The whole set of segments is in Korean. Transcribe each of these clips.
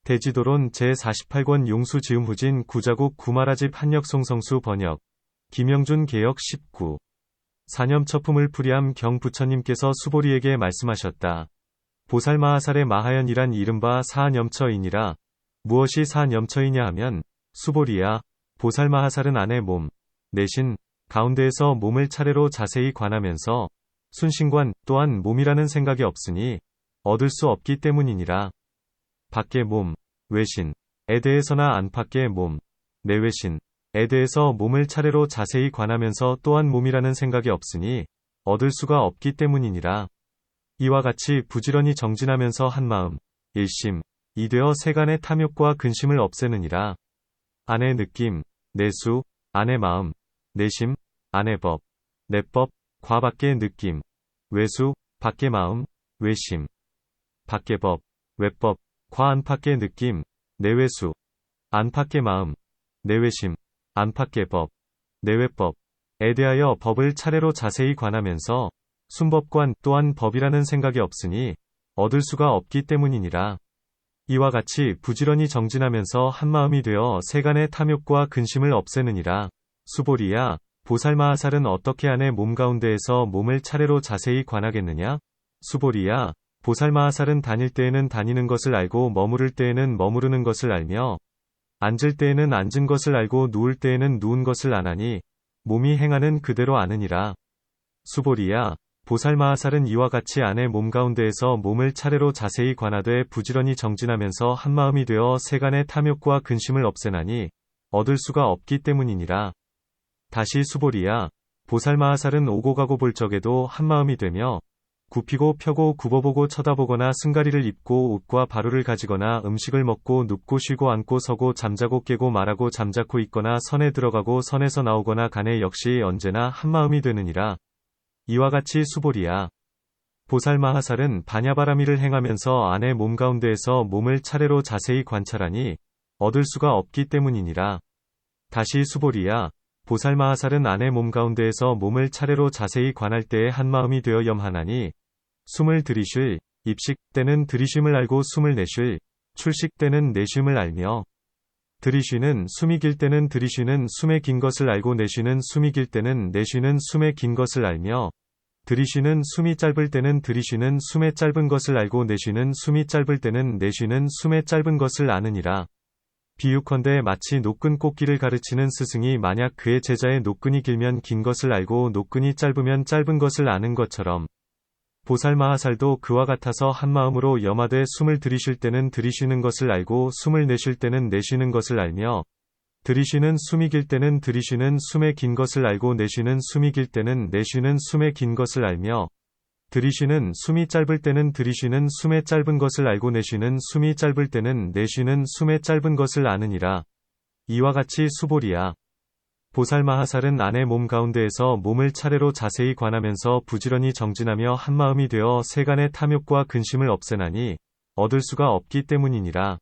대지도론 제48권 용수지음후진 구자국 구마라집 한역송성수 번역. 김영준 개역 19. 사념처품을 풀이함 경 부처님께서 수보리에게 말씀하셨다. 보살마하살의 마하연이란 이른바 사념처이니라. 무엇이 사념처이냐 하면, 수보리야, 보살마하살은 안의 몸, 내신, 가운데에서 몸을 차례로 자세히 관하면서 순신관 또한 몸이라는 생각이 없으니 얻을 수 없기 때문이니라. 밖의 몸, 외신에 대해서나 안팎의 몸, 내외신에 대해서 몸을 차례로 자세히 관하면서 또한 몸이라는 생각이 없으니 얻을 수가 없기 때문이니라. 이와 같이 부지런히 정진하면서 한마음, 일심, 이되어 세간의 탐욕과 근심을 없애느니라. 안의 느낌, 내수, 안의 마음, 내심, 안의 법, 내법, 과 밖의 느낌, 외수, 밖의 마음, 외심, 밖의 법, 외법, 과 안팎의 느낌, 내외수, 안팎의 마음, 내외심, 안팎의 법, 내외법에 대하여 법을 차례로 자세히 관하면서 순법관 또한 법이라는 생각이 없으니 얻을 수가 없기 때문이니라. 이와 같이 부지런히 정진하면서 한마음이 되어 세간의 탐욕과 근심을 없애느니라. 수보리야, 보살마하살은 어떻게 안의 몸 가운데에서 몸을 차례로 자세히 관하겠느냐? 수보리야, 보살마하살은 다닐 때에는 다니는 것을 알고 머무를 때에는 머무르는 것을 알며 앉을 때에는 앉은 것을 알고 누울 때에는 누운 것을 아나니 몸이 행하는 그대로 아느니라. 수보리야, 보살마하살은 이와 같이 안의 몸 가운데에서 몸을 차례로 자세히 관하되 부지런히 정진하면서 한마음이 되어 세간의 탐욕과 근심을 없애나니 얻을 수가 없기 때문이니라. 다시 수보리야, 보살마하살은 오고 가고 볼 적에도 한마음이 되며 굽히고 펴고 굽어보고 쳐다보거나 승가리를 입고 옷과 바루를 가지거나 음식을 먹고 눕고 쉬고 앉고 서고 잠자고 깨고 말하고 잠자코 있거나 선에 들어가고 선에서 나오거나 간에 역시 언제나 한마음이 되느니라. 이와 같이 수보리야, 보살마하살은 바냐바라미를 행하면서 안의 몸 가운데에서 몸을 차례로 자세히 관찰하니 얻을 수가 없기 때문이니라. 다시 수보리야, 보살마하살은 안의 몸 가운데에서 몸을 차례로 자세히 관할 때에 한마음이 되어 염하나니 숨을 들이쉴, 입식 때는 들이쉼을 알고 숨을 내쉴, 출식 때는 내쉼을 알며 들이쉬는 숨이 길 때는 들이쉬는 숨에 긴 것을 알고 내쉬는 숨이 길 때는 내쉬는 숨에 긴 것을 알며 들이쉬는 숨이 짧을 때는 들이쉬는 숨의 짧은 것을 알고 내쉬는 숨이 짧을 때는 내쉬는 숨의 짧은 것을 아느니라. 비유컨대 마치 노끈 꽂기를 가르치는 스승이 만약 그의 제자의 노끈이 길면 긴 것을 알고 노끈이 짧으면 짧은 것을 아는 것처럼 보살마하살도 그와 같아서 한마음으로 염하되 숨을 들이쉴 때는 들이쉬는 것을 알고 숨을 내쉴 때는 내쉬는 것을 알며 들이쉬는 숨이 길 때는 들이쉬는 숨의 긴 것을 알고 내쉬는 숨이 길 때는 내쉬는 숨의 긴 것을 알며 들이쉬는 숨이 짧을 때는 들이쉬는 숨의 짧은 것을 알고 내쉬는 숨이 짧을 때는 내쉬는 숨의 짧은 것을 아느니라. 이와 같이 수보리야, 보살마하살은 안의 몸 가운데에서 몸을 차례로 자세히 관하면서 부지런히 정진하며 한마음이 되어 세간의 탐욕과 근심을 없애나니 얻을 수가 없기 때문이니라.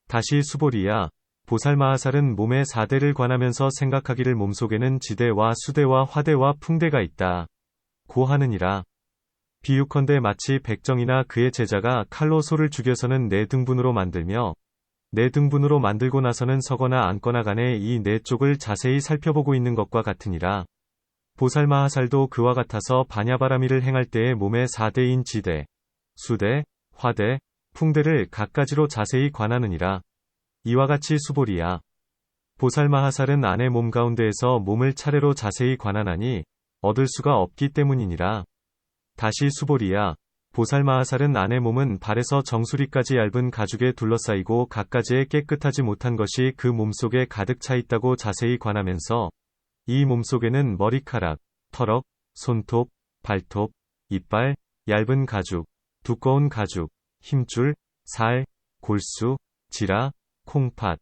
다시 수보리야, 보살마하살은 몸의 4대를 관하면서 생각하기를 몸속에는 지대와 수대와 화대와 풍대가 있다 고 하느니라. 비유컨대 마치 백정이나 그의 제자가 칼로 소를 죽여서는 네 등분으로 만들며 네 등분으로 만들고 나서는 서거나 앉거나 간에 이 네 쪽을 자세히 살펴보고 있는 것과 같으니라. 보살마하살도 그와 같아서 바냐바라미를 행할 때에 몸의 4대인 지대, 수대, 화대, 풍대를 갖가지로 자세히 관하느니라. 이와 같이 수보리야, 보살마하살은 안의 몸 가운데에서 몸을 차례로 자세히 관하나니 얻을 수가 없기 때문이니라. 다시 수보리야, 보살마하살은 안의 몸은 발에서 정수리까지 얇은 가죽에 둘러싸이고 갖가지에 깨끗하지 못한 것이 그 몸속에 가득 차 있다고 자세히 관하면서 이 몸속에는 머리카락, 털럭, 손톱, 발톱, 이빨, 얇은 가죽, 두꺼운 가죽, 힘줄, 살, 골수, 지라, 콩팥,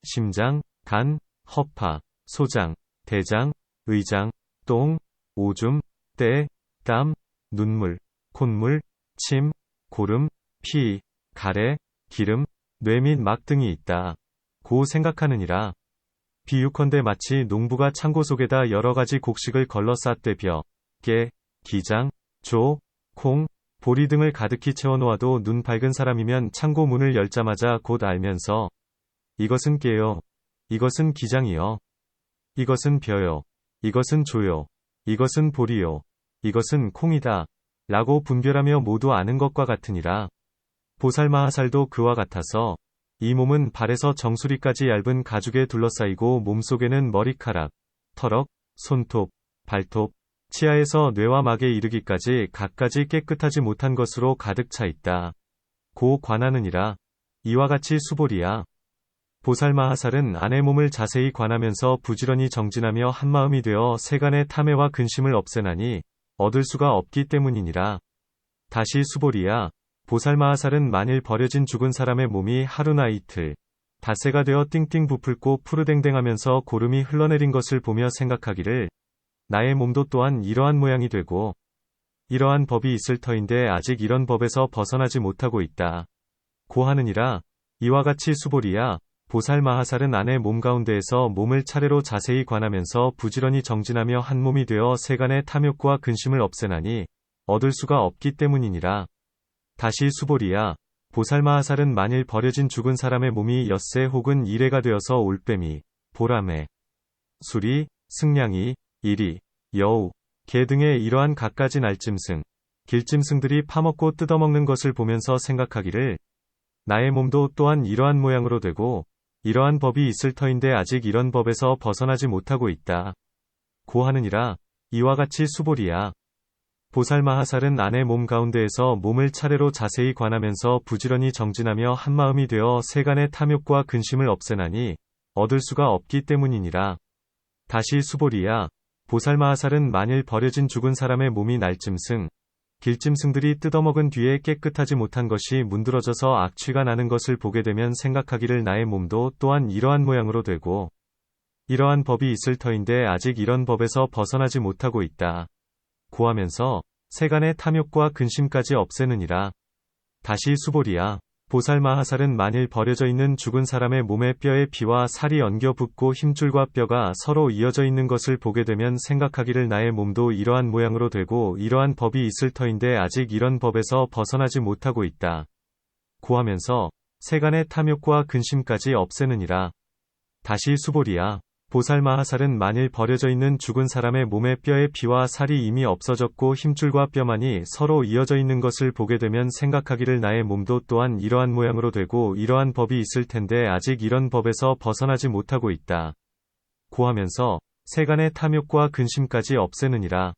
심장, 간, 허파, 소장, 대장, 의장, 똥, 오줌, 때, 땀, 눈물, 콧물, 침, 고름, 피, 가래, 기름, 뇌 및 막 등이 있다 고 생각하느니라. 비유컨대 마치 농부가 창고 속에다 여러 가지 곡식을 걸러 쌓되 벼, 깨, 기장, 조, 콩, 보리 등을 가득히 채워놓아도 눈 밝은 사람이면 창고 문을 열자마자 곧 알면서 이것은 깨요. 이것은 기장이요. 이것은 벼요. 이것은 조요. 이것은 보리요. 이것은 콩이다. 라고 분별하며 모두 아는 것과 같으니라. 보살마하살도 그와 같아서 이 몸은 발에서 정수리까지 얇은 가죽에 둘러싸이고 몸속에는 머리카락, 털럭, 손톱, 발톱, 치아에서 뇌와 막에 이르기까지 갖가지 깨끗하지 못한 것으로 가득 차 있다. 고 관하느니라. 이와 같이 수보리야. 보살마하살은 안의 몸을 자세히 관하면서 부지런히 정진하며 한마음이 되어 세간의 탐해와 근심을 없애나니 얻을 수가 없기 때문이니라. 다시 수보리야. 보살마하살은 만일 버려진 죽은 사람의 몸이 하루나 이틀, 닷새가 되어 띵띵 부풀고 푸르댕댕하면서 고름이 흘러내린 것을 보며 생각하기를 나의 몸도 또한 이러한 모양이 되고 이러한 법이 있을 터인데 아직 이런 법에서 벗어나지 못하고 있다. 고하느니라. 이와 같이 수보리야. 보살마하살은 안의 몸 가운데에서 몸을 차례로 자세히 관하면서 부지런히 정진하며 한 몸이 되어 세간의 탐욕과 근심을 없애나니 얻을 수가 없기 때문이니라. 다시 수보리야. 보살마하살은 만일 버려진 죽은 사람의 몸이 엿새 혹은 이래가 되어서 올빼미, 보라매, 수리, 승냥이, 이리, 여우, 개 등의 이러한 갖가지 날짐승, 길짐승들이 파먹고 뜯어먹는 것을 보면서 생각하기를 나의 몸도 또한 이러한 모양으로 되고 이러한 법이 있을 터인데 아직 이런 법에서 벗어나지 못하고 있다. 고하느니라. 이와 같이 수보리야. 보살마하살은 안의 몸 가운데에서 몸을 차례로 자세히 관하면서 부지런히 정진하며 한마음이 되어 세간의 탐욕과 근심을 없애나니 얻을 수가 없기 때문이니라. 다시 수보리야. 보살마하살은 만일 버려진 죽은 사람의 몸이 날짐승, 길짐승들이 뜯어먹은 뒤에 깨끗하지 못한 것이 문드러져서 악취가 나는 것을 보게 되면 생각하기를 나의 몸도 또한 이러한 모양으로 되고 이러한 법이 있을 터인데 아직 이런 법에서 벗어나지 못하고 있다. 고하면서 세간의 탐욕과 근심까지 없애느니라. 다시 수보리야. 보살마하살은 만일 버려져 있는 죽은 사람의 몸에 뼈에 피와 살이 엉겨 붙고 힘줄과 뼈가 서로 이어져 있는 것을 보게 되면 생각하기를 나의 몸도 이러한 모양으로 되고 이러한 법이 있을 터인데 아직 이런 법에서 벗어나지 못하고 있다. 고하면서 세간의 탐욕과 근심까지 없애느니라. 다시 수보리야. 보살마하살은 만일 버려져 있는 죽은 사람의 몸의 뼈에 피와 살이 이미 없어졌고 힘줄과 뼈만이 서로 이어져 있는 것을 보게 되면 생각하기를 나의 몸도 또한 이러한 모양으로 되고 이러한 법이 있을 텐데 아직 이런 법에서 벗어나지 못하고 있다. 고하면서 세간의 탐욕과 근심까지 없애느니라.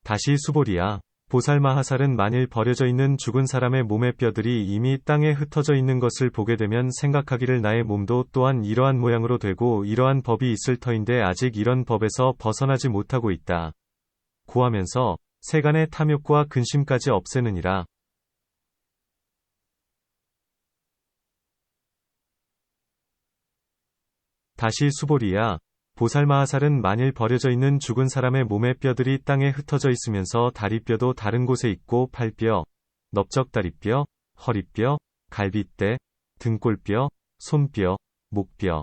다시 수보리야. 보살마하살은 만일 버려져 있는 죽은 사람의 몸의 뼈들이 이미 땅에 흩어져 있는 것을 보게 되면 생각하기를 나의 몸도 또한 이러한 모양으로 되고 이러한 법이 있을 터인데 아직 이런 법에서 벗어나지 못하고 있다. 고하면서 세간의 탐욕과 근심까지 없애느니라. 다시 수보리야. 보살마하살은 만일 버려져 있는 죽은 사람의 몸의 뼈들이 땅에 흩어져 있으면서 다리뼈도 다른 곳에 있고 팔뼈, 넓적다리뼈, 허리뼈, 갈빗대, 등골뼈, 손뼈, 목뼈,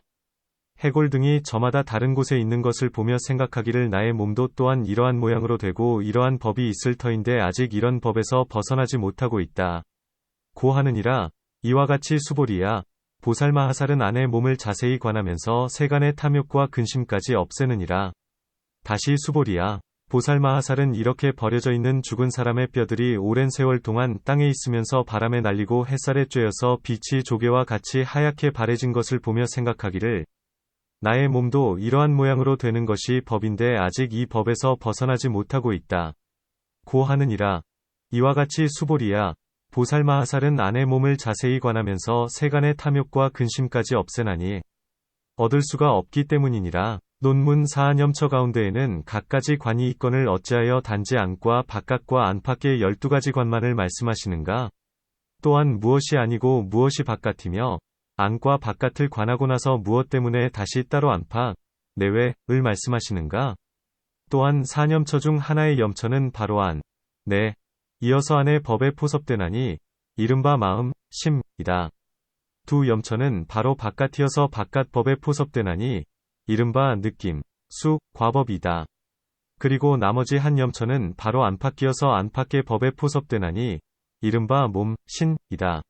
해골 등이 저마다 다른 곳에 있는 것을 보며 생각하기를 나의 몸도 또한 이러한 모양으로 되고 이러한 법이 있을 터인데 아직 이런 법에서 벗어나지 못하고 있다. 고하느니라. 이와 같이 수보리야. 보살마하살은 안의 몸을 자세히 관하면서 세간의 탐욕과 근심까지 없애느니라. 다시 수보리야. 보살마하살은 이렇게 버려져 있는 죽은 사람의 뼈들이 오랜 세월 동안 땅에 있으면서 바람에 날리고 햇살에 쬐어서 빛이 조개와 같이 하얗게 바래진 것을 보며 생각하기를 나의 몸도 이러한 모양으로 되는 것이 법인데 아직 이 법에서 벗어나지 못하고 있다. 고하느니라. 이와 같이 수보리야. 보살마하살은 안의 몸을 자세히 관하면서 세간의 탐욕과 근심까지 없애나니 얻을 수가 없기 때문이니라. 논문 사안염처 가운데에는 갖가지 관이 있거늘 어찌하여 단지 안과 바깥과 안팎의 12가지 관만을 말씀하시는가? 또한 무엇이 아니고 무엇이 바깥이며 안과 바깥을 관하고 나서 무엇 때문에 다시 따로 안팎, 내외을 말씀하시는가? 또한 사념처 중 하나의 염처는 바로 안, 내, 이어서 안의 법에 포섭되나니 이른바 마음, 심이다. 두 염처는 바로 바깥이어서 바깥 법에 포섭되나니 이른바 느낌, 수, 과법이다. 그리고 나머지 한 염처는 바로 안팎이어서 안팎의 법에 포섭되나니 이른바 몸, 신이다.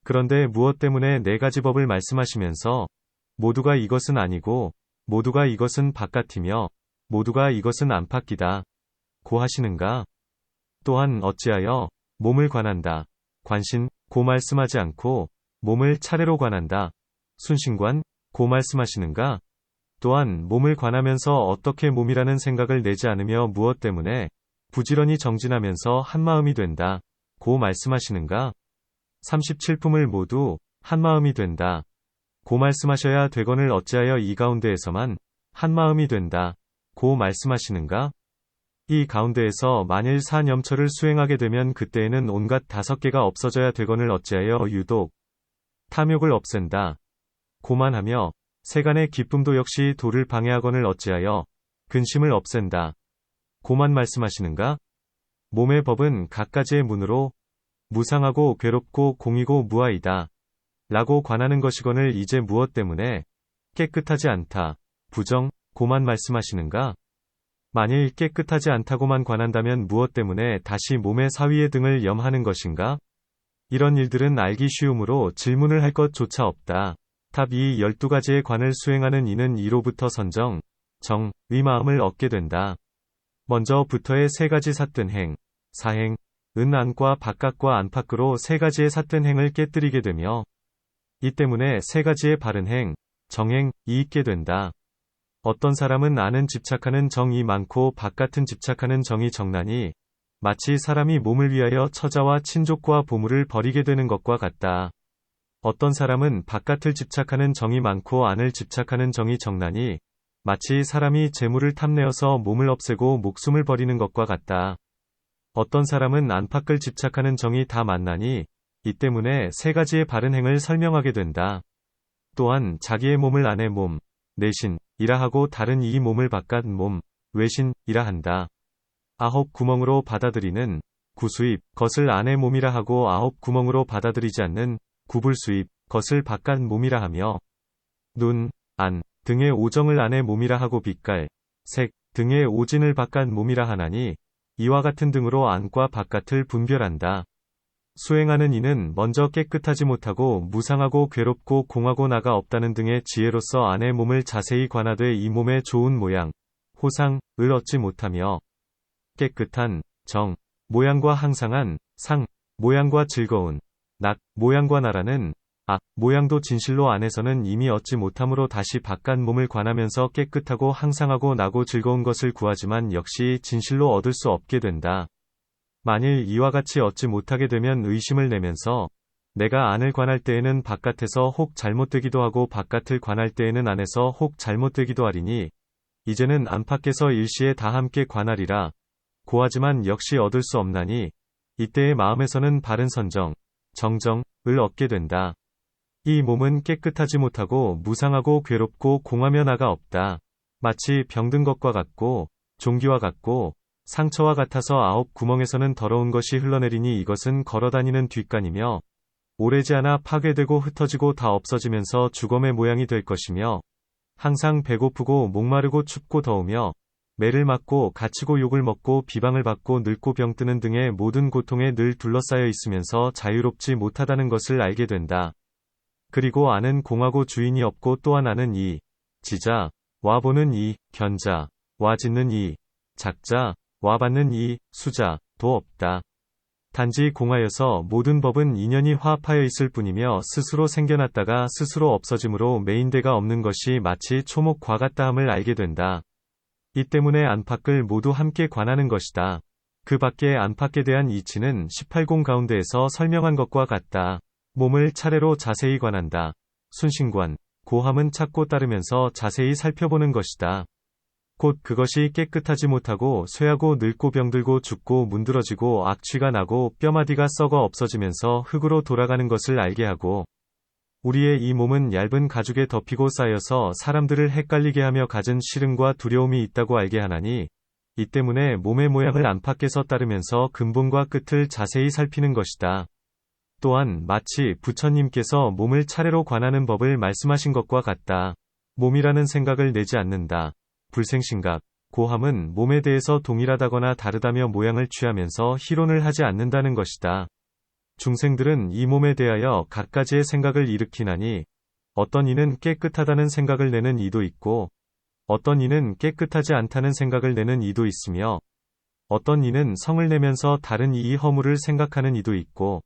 그런데 무엇 때문에 네 가지 법을 말씀하시면서 모두가 이것은 아니고 모두가 이것은 바깥이며 모두가 이것은 안팎이다 고 하시는가? 또한 어찌하여 몸을 관한다, 관신, 고 말씀하지 않고 몸을 차례로 관한다, 순신관, 고 말씀하시는가? 또한 몸을 관하면서 어떻게 몸이라는 생각을 내지 않으며 무엇 때문에 부지런히 정진하면서 한마음이 된다 고 말씀하시는가? 37품을 모두 한마음이 된다 고 말씀하셔야 되거늘 어찌하여 이 가운데에서만 한마음이 된다 고 말씀하시는가? 이 가운데에서 만일 사념처를 수행하게 되면 그때에는 온갖 5개가 없어져야 되거늘 어찌하여 유독 탐욕을 없앤다 고만 하며 세간의 기쁨도 역시 도를 방해하거늘 어찌하여 근심을 없앤다 고만 말씀하시는가? 몸의 법은 갖가지의 문으로 무상하고 괴롭고 공이고 무아이다 라고 관하는 것이거늘 이제 무엇 때문에 깨끗하지 않다, 부정, 고만 말씀하시는가? 만일 깨끗하지 않다고만 관한다면 무엇 때문에 다시 몸의 사위의 등을 염하는 것인가? 이런 일들은 알기 쉬우므로 질문을 할 것조차 없다. 답 이 12가지의 관을 수행하는 이는 이로부터 선정, 정, 의 마음을 얻게 된다. 먼저부터의 3가지 삿된 행, 사행, 은 안과 바깥과 안팎으로 3가지의 삿된 행을 깨뜨리게 되며 이 때문에 3가지의 바른 행, 정행이 있게 된다. 어떤 사람은 안은 집착하는 정이 많고 바깥은 집착하는 정이 적나니 마치 사람이 몸을 위하여 처자와 친족과 보물을 버리게 되는 것과 같다. 어떤 사람은 바깥을 집착하는 정이 많고 안을 집착하는 정이 적나니 마치 사람이 재물을 탐내어서 몸을 없애고 목숨을 버리는 것과 같다. 어떤 사람은 안팎을 집착하는 정이 다 많나니 이 때문에 3가지의 바른 행을 설명하게 된다. 또한 자기의 몸을 안의 몸, 내신이라 하고 다른 이 몸을 바깥 몸, 외신이라 한다. 9 구멍으로 받아들이는 구수입, 것을 안의 몸이라 하고 9 구멍으로 받아들이지 않는 구불수입, 것을 바깥 몸이라 하며 눈, 안 등의 오정을 안의 몸이라 하고 빛깔, 색 등의 오진을 바깥 몸이라 하나니 이와 같은 등으로 안과 바깥을 분별한다. 수행하는 이는 먼저 깨끗하지 못하고 무상하고 괴롭고 공하고 나가 없다는 등의 지혜로서 안의 몸을 자세히 관하되 이 몸의 좋은 모양, 호상을 얻지 못하며 깨끗한 정, 모양과 항상한 상, 모양과 즐거운 낙, 모양과 나라는 모양도 진실로 안에서는 이미 얻지 못함으로 다시 바깥 몸을 관하면서 깨끗하고 항상하고 나고 즐거운 것을 구하지만 역시 진실로 얻을 수 없게 된다. 만일 이와 같이 얻지 못하게 되면 의심을 내면서 내가 안을 관할 때에는 바깥에서 혹 잘못되기도 하고 바깥을 관할 때에는 안에서 혹 잘못되기도 하리니 이제는 안팎에서 일시에 다 함께 관하리라 고하지만 역시 얻을 수 없나니 이때의 마음에서는 바른 선정, 정정을 얻게 된다. 이 몸은 깨끗하지 못하고 무상하고 괴롭고 공하며 나가 없다. 마치 병든 것과 같고 종기와 같고 상처와 같아서 9 구멍에서는 더러운 것이 흘러내리니 이것은 걸어다니는 뒷간이며 오래지 않아 파괴되고 흩어지고 다 없어지면서 주검의 모양이 될 것이며 항상 배고프고 목마르고 춥고 더우며 매를 맞고 갇히고 욕을 먹고 비방을 받고 늙고 병드는 등의 모든 고통에 늘 둘러싸여 있으면서 자유롭지 못하다는 것을 알게 된다. 그리고 아는 공하고 주인이 없고 또한 아는 이 지자, 와 보는 이 견자, 와 짓는 이 작자, 와 받는 이 수자도 없다. 단지 공하여서 모든 법은 인연이 화합하여 있을 뿐이며 스스로 생겨났다가 스스로 없어짐으로 매인대가 없는 것이 마치 초목과 같다함을 알게 된다. 이 때문에 안팎을 모두 함께 관하는 것이다. 그 밖에 안팎에 대한 이치는 18공 가운데에서 설명한 것과 같다. 몸을 차례로 자세히 관한다. 순신관, 고함은 찾고 따르면서 자세히 살펴보는 것이다. 곧 그것이 깨끗하지 못하고 쇠하고 늙고 병들고 죽고 문드러지고 악취가 나고 뼈마디가 썩어 없어지면서 흙으로 돌아가는 것을 알게 하고 우리의 이 몸은 얇은 가죽에 덮이고 쌓여서 사람들을 헷갈리게 하며 갖은 시름과 두려움이 있다고 알게 하나니 이 때문에 몸의 모양을 안팎에서 따르면서 근본과 끝을 자세히 살피는 것이다. 또한 마치 부처님께서 몸을 차례로 관하는 법을 말씀하신 것과 같다. 몸이라는 생각을 내지 않는다. 불생심각, 고함은 몸에 대해서 동일하다거나 다르다며 모양을 취하면서 희론을 하지 않는다는 것이다. 중생들은 이 몸에 대하여 갖가지의 생각을 일으키나니 어떤 이는 깨끗하다는 생각을 내는 이도 있고 어떤 이는 깨끗하지 않다는 생각을 내는 이도 있으며 어떤 이는 성을 내면서 다른 이의 허물을 생각하는 이도 있고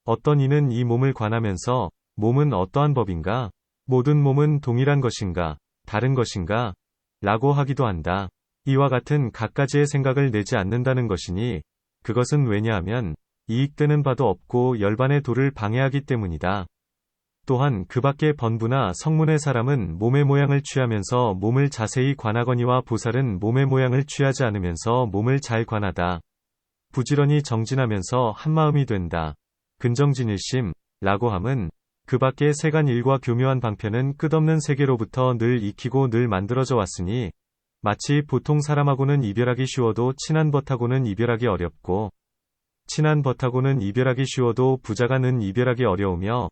어떤 이는 이 몸을 관하면서 몸은 어떠한 법인가? 모든 몸은 동일한 것인가? 다른 것인가? 라고 하기도 한다. 이와 같은 갖가지의 생각을 내지 않는다는 것이니 그것은 왜냐하면 이익되는 바도 없고 열반의 도를 방해하기 때문이다. 또한 그 밖의 번부나 성문의 사람은 몸의 모양을 취하면서 몸을 자세히 관하거니와 보살은 몸의 모양을 취하지 않으면서 몸을 잘 관하다. 부지런히 정진하면서 한마음이 된다. 근정진일심 라고 함은 그 밖의 세간 일과 교묘한 방편은 끝없는 세계로부터 늘 익히고 늘 만들어져 왔으니 마치 보통 사람하고는 이별하기 쉬워도 친한 벗하고는 이별하기 어렵고 친한 벗하고는 이별하기 쉬워도 부자가는 이별하기 어려우며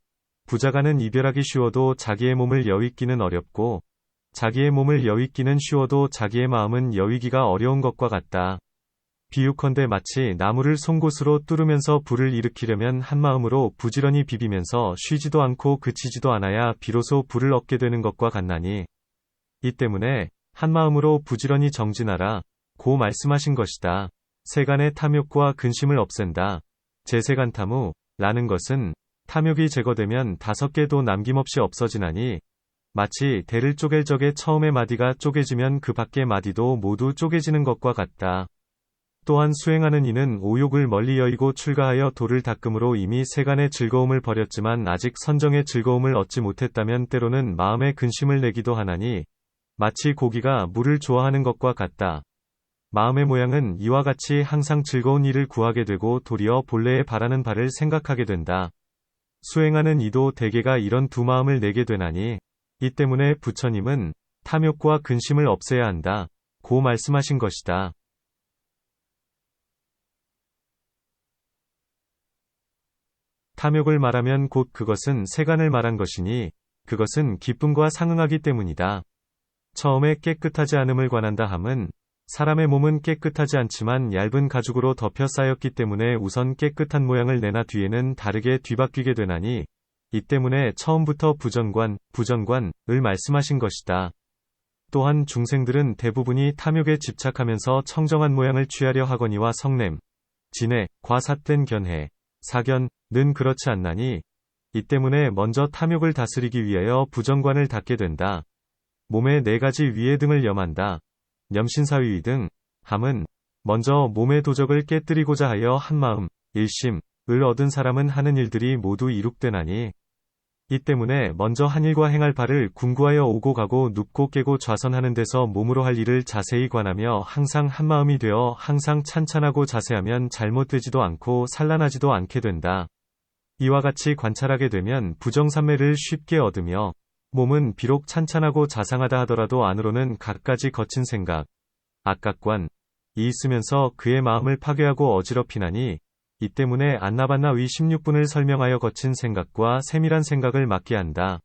부자가는 이별하기 쉬워도 자기의 몸을 여위기는 어렵고 자기의 몸을 여위기는 쉬워도 자기의 마음은 여위기가 어려운 것과 같다. 비유컨대 마치 나무를 송곳으로 뚫으면서 불을 일으키려면 한마음으로 부지런히 비비면서 쉬지도 않고 그치지도 않아야 비로소 불을 얻게 되는 것과 같나니 이 때문에 한마음으로 부지런히 정진하라 고 말씀하신 것이다. 세간의 탐욕과 근심을 없앤다. 제세간탐우 라는 것은 탐욕이 제거되면 5개도 남김없이 없어지나니 마치 대를 쪼갤 적에 처음에 마디가 쪼개지면 그 밖의 마디도 모두 쪼개지는 것과 같다. 또한 수행하는 이는 오욕을 멀리 여의고 출가하여 도를 닦음으로 이미 세간의 즐거움을 버렸지만 아직 선정의 즐거움을 얻지 못했다면 때로는 마음에 근심을 내기도 하나니 마치 고기가 물을 좋아하는 것과 같다. 마음의 모양은 이와 같이 항상 즐거운 일을 구하게 되고 도리어 본래에 바라는 바를 생각하게 된다. 수행하는 이도 대개가 이런 두 마음을 내게 되나니 이 때문에 부처님은 탐욕과 근심을 없애야 한다 고 말씀하신 것이다. 탐욕을 말하면 곧 그것은 세간을 말한 것이니 그것은 기쁨과 상응하기 때문이다. 처음에 깨끗하지 않음을 관한다 함은 사람의 몸은 깨끗하지 않지만 얇은 가죽으로 덮여 쌓였기 때문에 우선 깨끗한 모양을 내나 뒤에는 다르게 뒤바뀌게 되나니 이 때문에 처음부터 부정관을 말씀하신 것이다. 또한 중생들은 대부분이 탐욕에 집착하면서 청정한 모양을 취하려 하거니와 성냄, 진해, 과삿된 견해, 사견은 그렇지 않나니 이 때문에 먼저 탐욕을 다스리기 위하여 부정관을 닦게 된다. 몸의 4가지 위해 등을 염한다. 염신사위 등 함은 먼저 몸의 도적을 깨뜨리고자 하여 한마음, 일심을 얻은 사람은 하는 일들이 모두 이룩되나니 이 때문에 먼저 한 일과 행할 바를 궁구하여 오고 가고 눕고 깨고 좌선하는 데서 몸으로 할 일을 자세히 관하며 항상 한마음이 되어 항상 찬찬하고 자세하면 잘못되지도 않고 산란하지도 않게 된다. 이와 같이 관찰하게 되면 부정삼매를 쉽게 얻으며 몸은 비록 찬찬하고 자상하다 하더라도 안으로는 갖가지 거친 생각, 악각관이 있으면서 그의 마음을 파괴하고 어지럽히나니 이 때문에 안나반나 위 16분을 설명하여 거친 생각과 세밀한 생각을 막게 한다.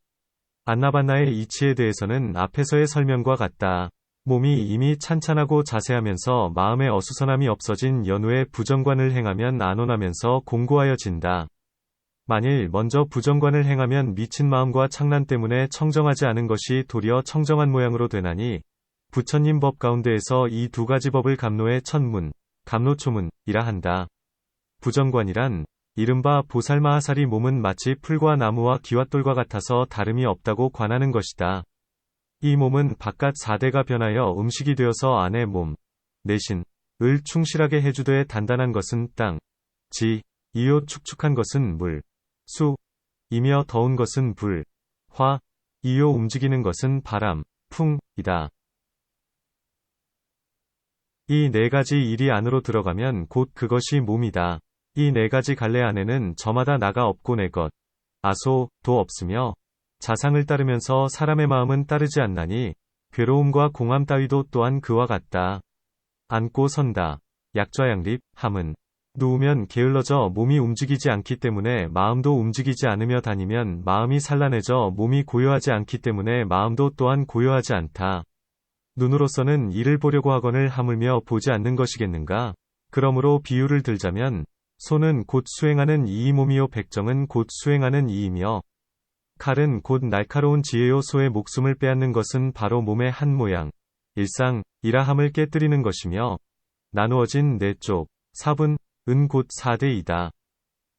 안나반나의 이치에 대해서는 앞에서의 설명과 같다. 몸이 이미 찬찬하고 자세하면서 마음의 어수선함이 없어진 연후에 부정관을 행하면 안온하면서 공고하여진다. 만일 먼저 부정관을 행하면 미친 마음과 창란 때문에 청정하지 않은 것이 도리어 청정한 모양으로 되나니 부처님 법 가운데에서 이 2가지 법을 감로의 천문, 감로초문이라 한다. 부정관이란 이른바 보살마하살이 몸은 마치 풀과 나무와 기왓돌과 같아서 다름이 없다고 관하는 것이다. 이 몸은 바깥 4대가 변하여 음식이 되어서 안의 몸, 내신을 충실하게 해주되 단단한 것은 땅, 지, 이요 축축한 것은 물, 수, 이며 더운 것은 불, 화, 이요 움직이는 것은 바람, 풍이다. 이 4가지 일이 안으로 들어가면 곧 그것이 몸이다. 이 4가지 갈래 안에는 저마다 나가 없고 내 것, 아소도 없으며 자상을 따르면서 사람의 마음은 따르지 않나니 괴로움과 공함 따위도 또한 그와 같다. 앉고 선다. 약좌양립, 함은 누우면 게을러져 몸이 움직이지 않기 때문에 마음도 움직이지 않으며 다니면 마음이 산란해져 몸이 고요하지 않기 때문에 마음도 또한 고요하지 않다. 눈으로서는 이를 보려고 하거늘 하물며 보지 않는 것이겠는가? 그러므로 비유를 들자면 소는 곧 수행하는 이이 몸이요 백정은 곧 수행하는 이이며 칼은 곧 날카로운 지혜요 소의 목숨을 빼앗는 것은 바로 몸의 한 모양, 일상, 이라함을 깨뜨리는 것이며 나누어진 네 쪽, 사분, 은 곧 사대이다.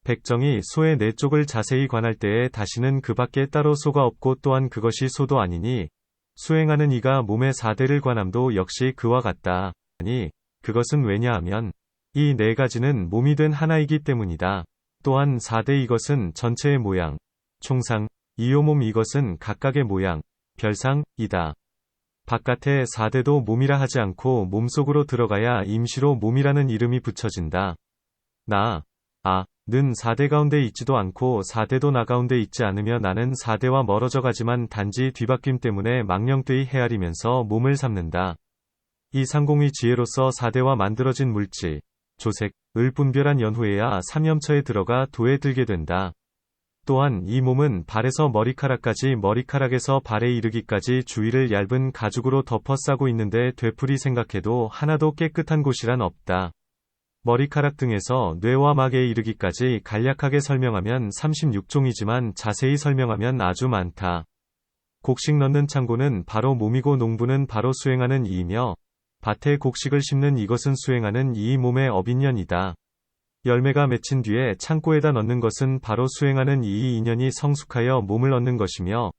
백정이 소의 네 쪽을 자세히 관할 때에 다시는 그 밖에 따로 소가 없고 또한 그것이 소도 아니니 수행하는 이가 몸의 사대를 관함도 역시 그와 같다. 아니, 그것은 왜냐하면 이 네 가지는 몸이 된 하나이기 때문이다. 또한 사대 이것은 전체의 모양, 총상, 이요몸 이것은 각각의 모양, 별상이다. 바깥에 사대도 몸이라 하지 않고 몸속으로 들어가야 임시로 몸이라는 이름이 붙여진다. 는 사대 가운데 있지도 않고 사대도 나 가운데 있지 않으며 나는 사대와 멀어져 가지만 단지 뒤바뀜 때문에 망령되이 헤아리면서 몸을 삼는다. 이 상공의 지혜로서 사대와 만들어진 물질, 조색을 분별한 연후에야 삼염처에 들어가 도에 들게 된다. 또한 이 몸은 발에서 머리카락까지 머리카락에서 발에 이르기까지 주위를 얇은 가죽으로 덮어 싸고 있는데 되풀이 생각해도 하나도 깨끗한 곳이란 없다. 머리카락 등에서 뇌와 막에 이르기까지 간략하게 설명하면 36종이지만 자세히 설명하면 아주 많다. 곡식 넣는 창고는 바로 몸이고 농부는 바로 수행하는 이이며 밭에 곡식을 심는 이것은 수행하는 이 몸의 어빈년이다. 열매가 맺힌 뒤에 창고에다 넣는 것은 바로 수행하는 이 인연이 성숙하여 몸을 얻는 것이며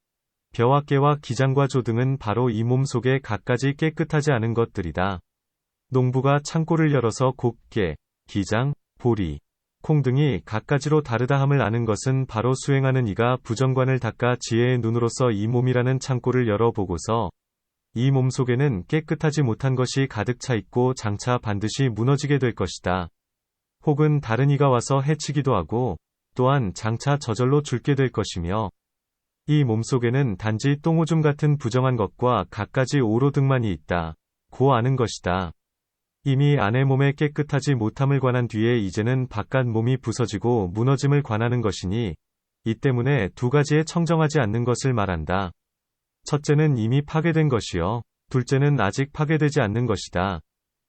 벼와 깨와 기장과 조 등은 바로 이 몸 속에 갖가지 깨끗하지 않은 것들이다. 농부가 창고를 열어서 곱게, 기장, 보리, 콩 등이 갖가지로 다르다 함을 아는 것은 바로 수행하는 이가 부정관을 닦아 지혜의 눈으로서 이 몸이라는 창고를 열어보고서 이 몸 속에는 깨끗하지 못한 것이 가득 차 있고 장차 반드시 무너지게 될 것이다. 혹은 다른 이가 와서 해치기도 하고 또한 장차 저절로 죽게 될 것이며 이 몸 속에는 단지 똥오줌 같은 부정한 것과 갖가지 오로 등만이 있다. 고 아는 것이다. 이미 안의 몸에 깨끗하지 못함을 관한 뒤에 이제는 바깥 몸이 부서지고 무너짐을 관하는 것이니 이 때문에 두 가지에 청정하지 않는 것을 말한다. 첫째는 이미 파괴된 것이요. 둘째는 아직 파괴되지 않는 것이다.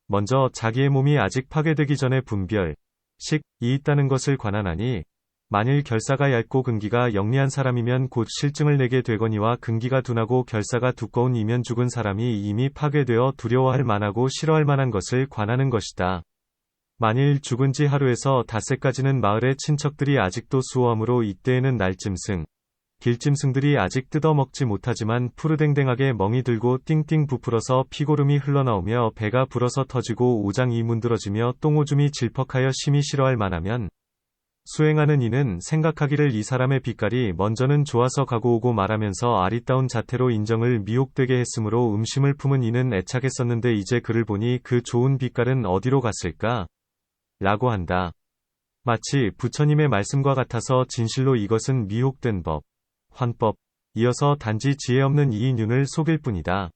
먼저 자기의 몸이 아직 파괴되기 전에 분별, 식이 있다는 것을 관한하니 만일 결사가 얇고 근기가 영리한 사람이면 곧 실증을 내게 되거니와 근기가 둔하고 결사가 두꺼운 이면 죽은 사람이 이미 파괴되어 두려워할 만하고 싫어할 만한 것을 관하는 것이다. 만일 죽은 지 하루에서 닷새까지는 마을의 친척들이 아직도 수호함으로 이때에는 날짐승, 길짐승들이 아직 뜯어먹지 못하지만 푸르댕댕하게 멍이 들고 띵띵 부풀어서 피고름이 흘러나오며 배가 불어서 터지고 오장이 문드러지며 똥오줌이 질퍽하여 심히 싫어할 만하면 수행하는 이는 생각하기를 이 사람의 빛깔이 먼저는 좋아서 가고 오고 말하면서 아리따운 자태로 인정을 미혹되게 했으므로 음심을 품은 이는 애착했었는데 이제 그를 보니 그 좋은 빛깔은 어디로 갔을까? 라고 한다. 마치 부처님의 말씀과 같아서 진실로 이것은 미혹된 법, 환법, 이어서 단지 지혜 없는 이 눈을 속일 뿐이다.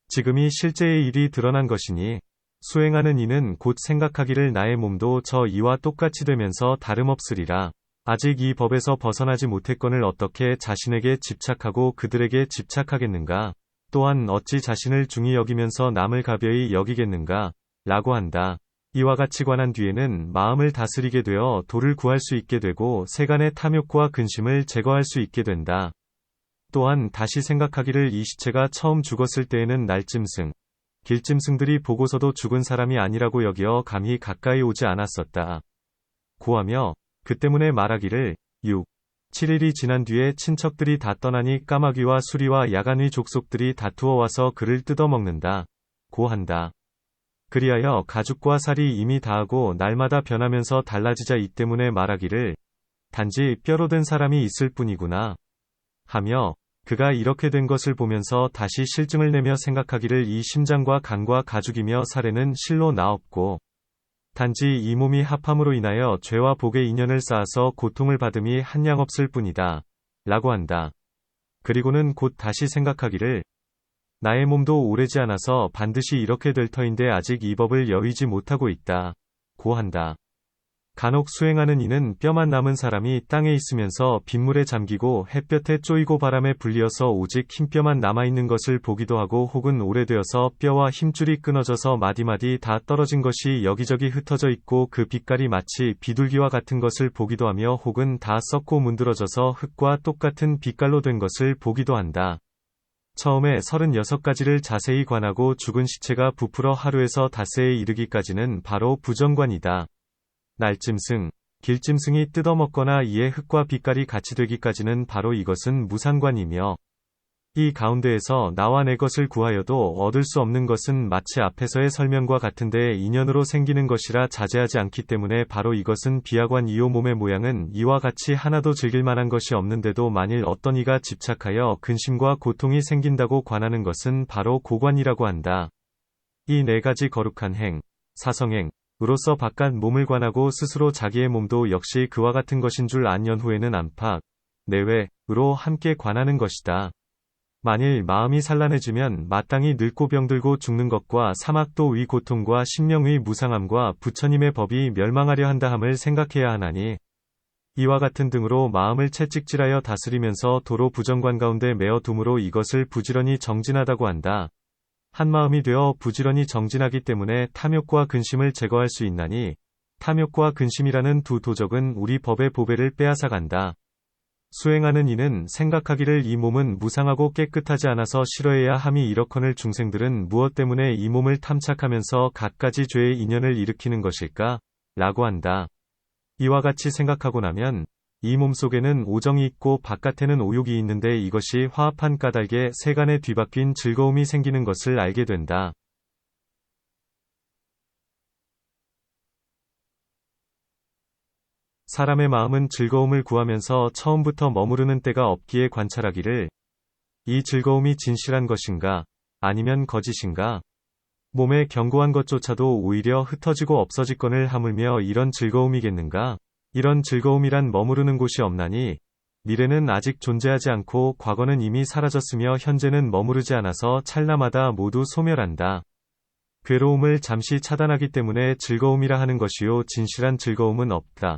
지금이 실제의 일이 드러난 것이니 수행하는 이는 곧 생각하기를 나의 몸도 저 이와 똑같이 되면서 다름없으리라. 아직 이 법에서 벗어나지 못했건을 어떻게 자신에게 집착하고 그들에게 집착하겠는가? 또한 어찌 자신을 중히 여기면서 남을 가벼이 여기겠는가? 라고 한다. 이와 같이 관한 뒤에는 마음을 다스리게 되어 도를 구할 수 있게 되고 세간의 탐욕과 근심을 제거할 수 있게 된다. 또한 다시 생각하기를 이 시체가 처음 죽었을 때에는 날짐승, 길짐승들이 보고서도 죽은 사람이 아니라고 여기어 감히 가까이 오지 않았었다. 고하며 그 때문에 말하기를 6, 7일이 지난 뒤에 친척들이 다 떠나니 까마귀와 수리와 야간의 족속들이 다투어 와서 그를 뜯어먹는다. 고한다. 그리하여 가죽과 살이 이미 다하고 날마다 변하면서 달라지자 이 때문에 말하기를 단지 뼈로 된 사람이 있을 뿐이구나. 하며 그가 이렇게 된 것을 보면서 다시 실증을 내며 생각하기를 이 심장과 간과 가죽이며 살에는 실로 나 없고 단지 이 몸이 합함으로 인하여 죄와 복의 인연을 쌓아서 고통을 받음이 한량 없을 뿐이다. 라고 한다. 그리고는 곧 다시 생각하기를 나의 몸도 오래지 않아서 반드시 이렇게 될 터인데 아직 이 법을 여의지 못하고 있다. 고 한다. 간혹 수행하는 이는 뼈만 남은 사람이 땅에 있으면서 빗물에 잠기고 햇볕에 쪼이고 바람에 불리어서 오직 흰뼈만 남아있는 것을 보기도 하고, 혹은 오래되어서 뼈와 힘줄이 끊어져서 마디마디 다 떨어진 것이 여기저기 흩어져 있고 그 빛깔이 마치 비둘기와 같은 것을 보기도 하며, 혹은 다 썩고 문드러져서 흙과 똑같은 빛깔로 된 것을 보기도 한다. 처음에 36가지를 자세히 관하고 죽은 시체가 부풀어 하루에서 닷새에 이르기까지는 바로 부정관이다. 날짐승, 길짐승이 뜯어먹거나 이에 흙과 빛깔이 같이 되기까지는 바로 이것은 무상관이며, 이 가운데에서 나와 내 것을 구하여도 얻을 수 없는 것은 마치 앞에서의 설명과 같은데 인연으로 생기는 것이라 자제하지 않기 때문에 바로 이것은 비하관이요. 몸의 모양은 이와 같이 하나도 즐길 만한 것이 없는데도 만일 어떤 이가 집착하여 근심과 고통이 생긴다고 관하는 것은 바로 고관이라고 한다. 이 네 가지 거룩한 행, 사성행, 으로서 바깥 몸을 관하고 스스로 자기의 몸도 역시 그와 같은 것인 줄 안연 후에는 안팎, 내외,으로 함께 관하는 것이다. 만일 마음이 산란해지면 마땅히 늙고 병들고 죽는 것과 사막도 위 고통과 심령의 무상함과 부처님의 법이 멸망하려 한다 함을 생각해야 하나니, 이와 같은 등으로 마음을 채찍질하여 다스리면서 도로 부정관 가운데 메어 둠으로 이것을 부지런히 정진하다고 한다. 한 마음이 되어 부지런히 정진하기 때문에 탐욕과 근심을 제거할 수 있나니, 탐욕과 근심이라는 두 도적은 우리 법의 보배를 빼앗아간다. 수행하는 이는 생각하기를 이 몸은 무상하고 깨끗하지 않아서 싫어해야 함이 이렇거늘 중생들은 무엇 때문에 이 몸을 탐착하면서 갖가지 죄의 인연을 일으키는 것일까? 라고 한다. 이와 같이 생각하고 나면 이 몸 속에는 오정이 있고 바깥에는 오욕이 있는데 이것이 화합한 까닭에 세간에 뒤바뀐 즐거움이 생기는 것을 알게 된다. 사람의 마음은 즐거움을 구하면서 처음부터 머무르는 때가 없기에 관찰하기를, 이 즐거움이 진실한 것인가, 아니면 거짓인가? 몸에 견고한 것조차도 오히려 흩어지고 없어지거늘 하물며 이런 즐거움이겠는가? 이런 즐거움이란 머무르는 곳이 없나니, 미래는 아직 존재하지 않고 과거는 이미 사라졌으며 현재는 머무르지 않아서 찰나마다 모두 소멸한다. 괴로움을 잠시 차단하기 때문에 즐거움이라 하는 것이요, 진실한 즐거움은 없다.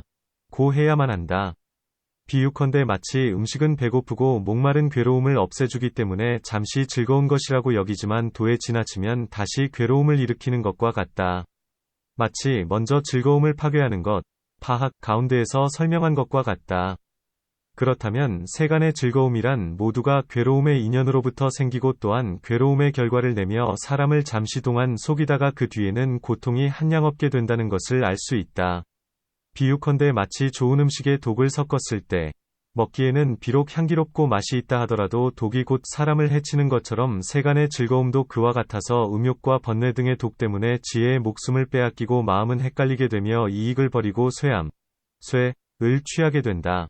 고 해야만 한다. 비유컨대 마치 음식은 배고프고 목마른 괴로움을 없애주기 때문에 잠시 즐거운 것이라고 여기지만 도에 지나치면 다시 괴로움을 일으키는 것과 같다. 마치 먼저 즐거움을 파괴하는 것, 파학 가운데에서 설명한 것과 같다. 그렇다면 세간의 즐거움이란 모두가 괴로움의 인연으로부터 생기고 또한 괴로움의 결과를 내며 사람을 잠시 동안 속이다가 그 뒤에는 고통이 한량없게 된다는 것을 알 수 있다. 비유컨대 마치 좋은 음식에 독을 섞었을 때, 먹기에는 비록 향기롭고 맛이 있다 하더라도 독이 곧 사람을 해치는 것처럼 세간의 즐거움도 그와 같아서 음욕과 번뇌 등의 독 때문에 지혜의 목숨을 빼앗기고 마음은 헷갈리게 되며 이익을 버리고 쇠함, 쇠을 취하게 된다.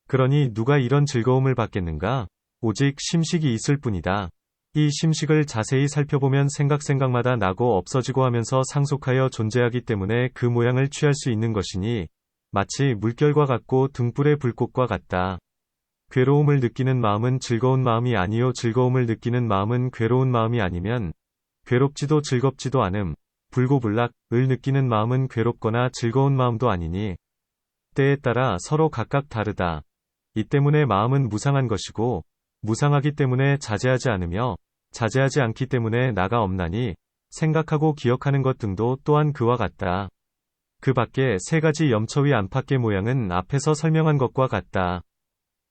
그러니 누가 이런 즐거움을 받겠는가? 오직 심식이 있을 뿐이다. 이 심식을 자세히 살펴보면 생각마다 나고 없어지고 하면서 상속하여 존재하기 때문에 그 모양을 취할 수 있는 것이니, 마치 물결과 같고 등불의 불꽃과 같다. 괴로움을 느끼는 마음은 즐거운 마음이 아니요, 즐거움을 느끼는 마음은 괴로운 마음이 아니면, 괴롭지도 즐겁지도 않음, 불고불락을 느끼는 마음은 괴롭거나 즐거운 마음도 아니니, 때에 따라 서로 각각 다르다. 이 때문에 마음은 무상한 것이고, 무상하기 때문에 자제하지 않으며, 자제하지 않기 때문에 나가 없나니, 생각하고 기억하는 것 등도 또한 그와 같다. 그 밖에 세 가지 염처위 안팎의 모양은 앞에서 설명한 것과 같다.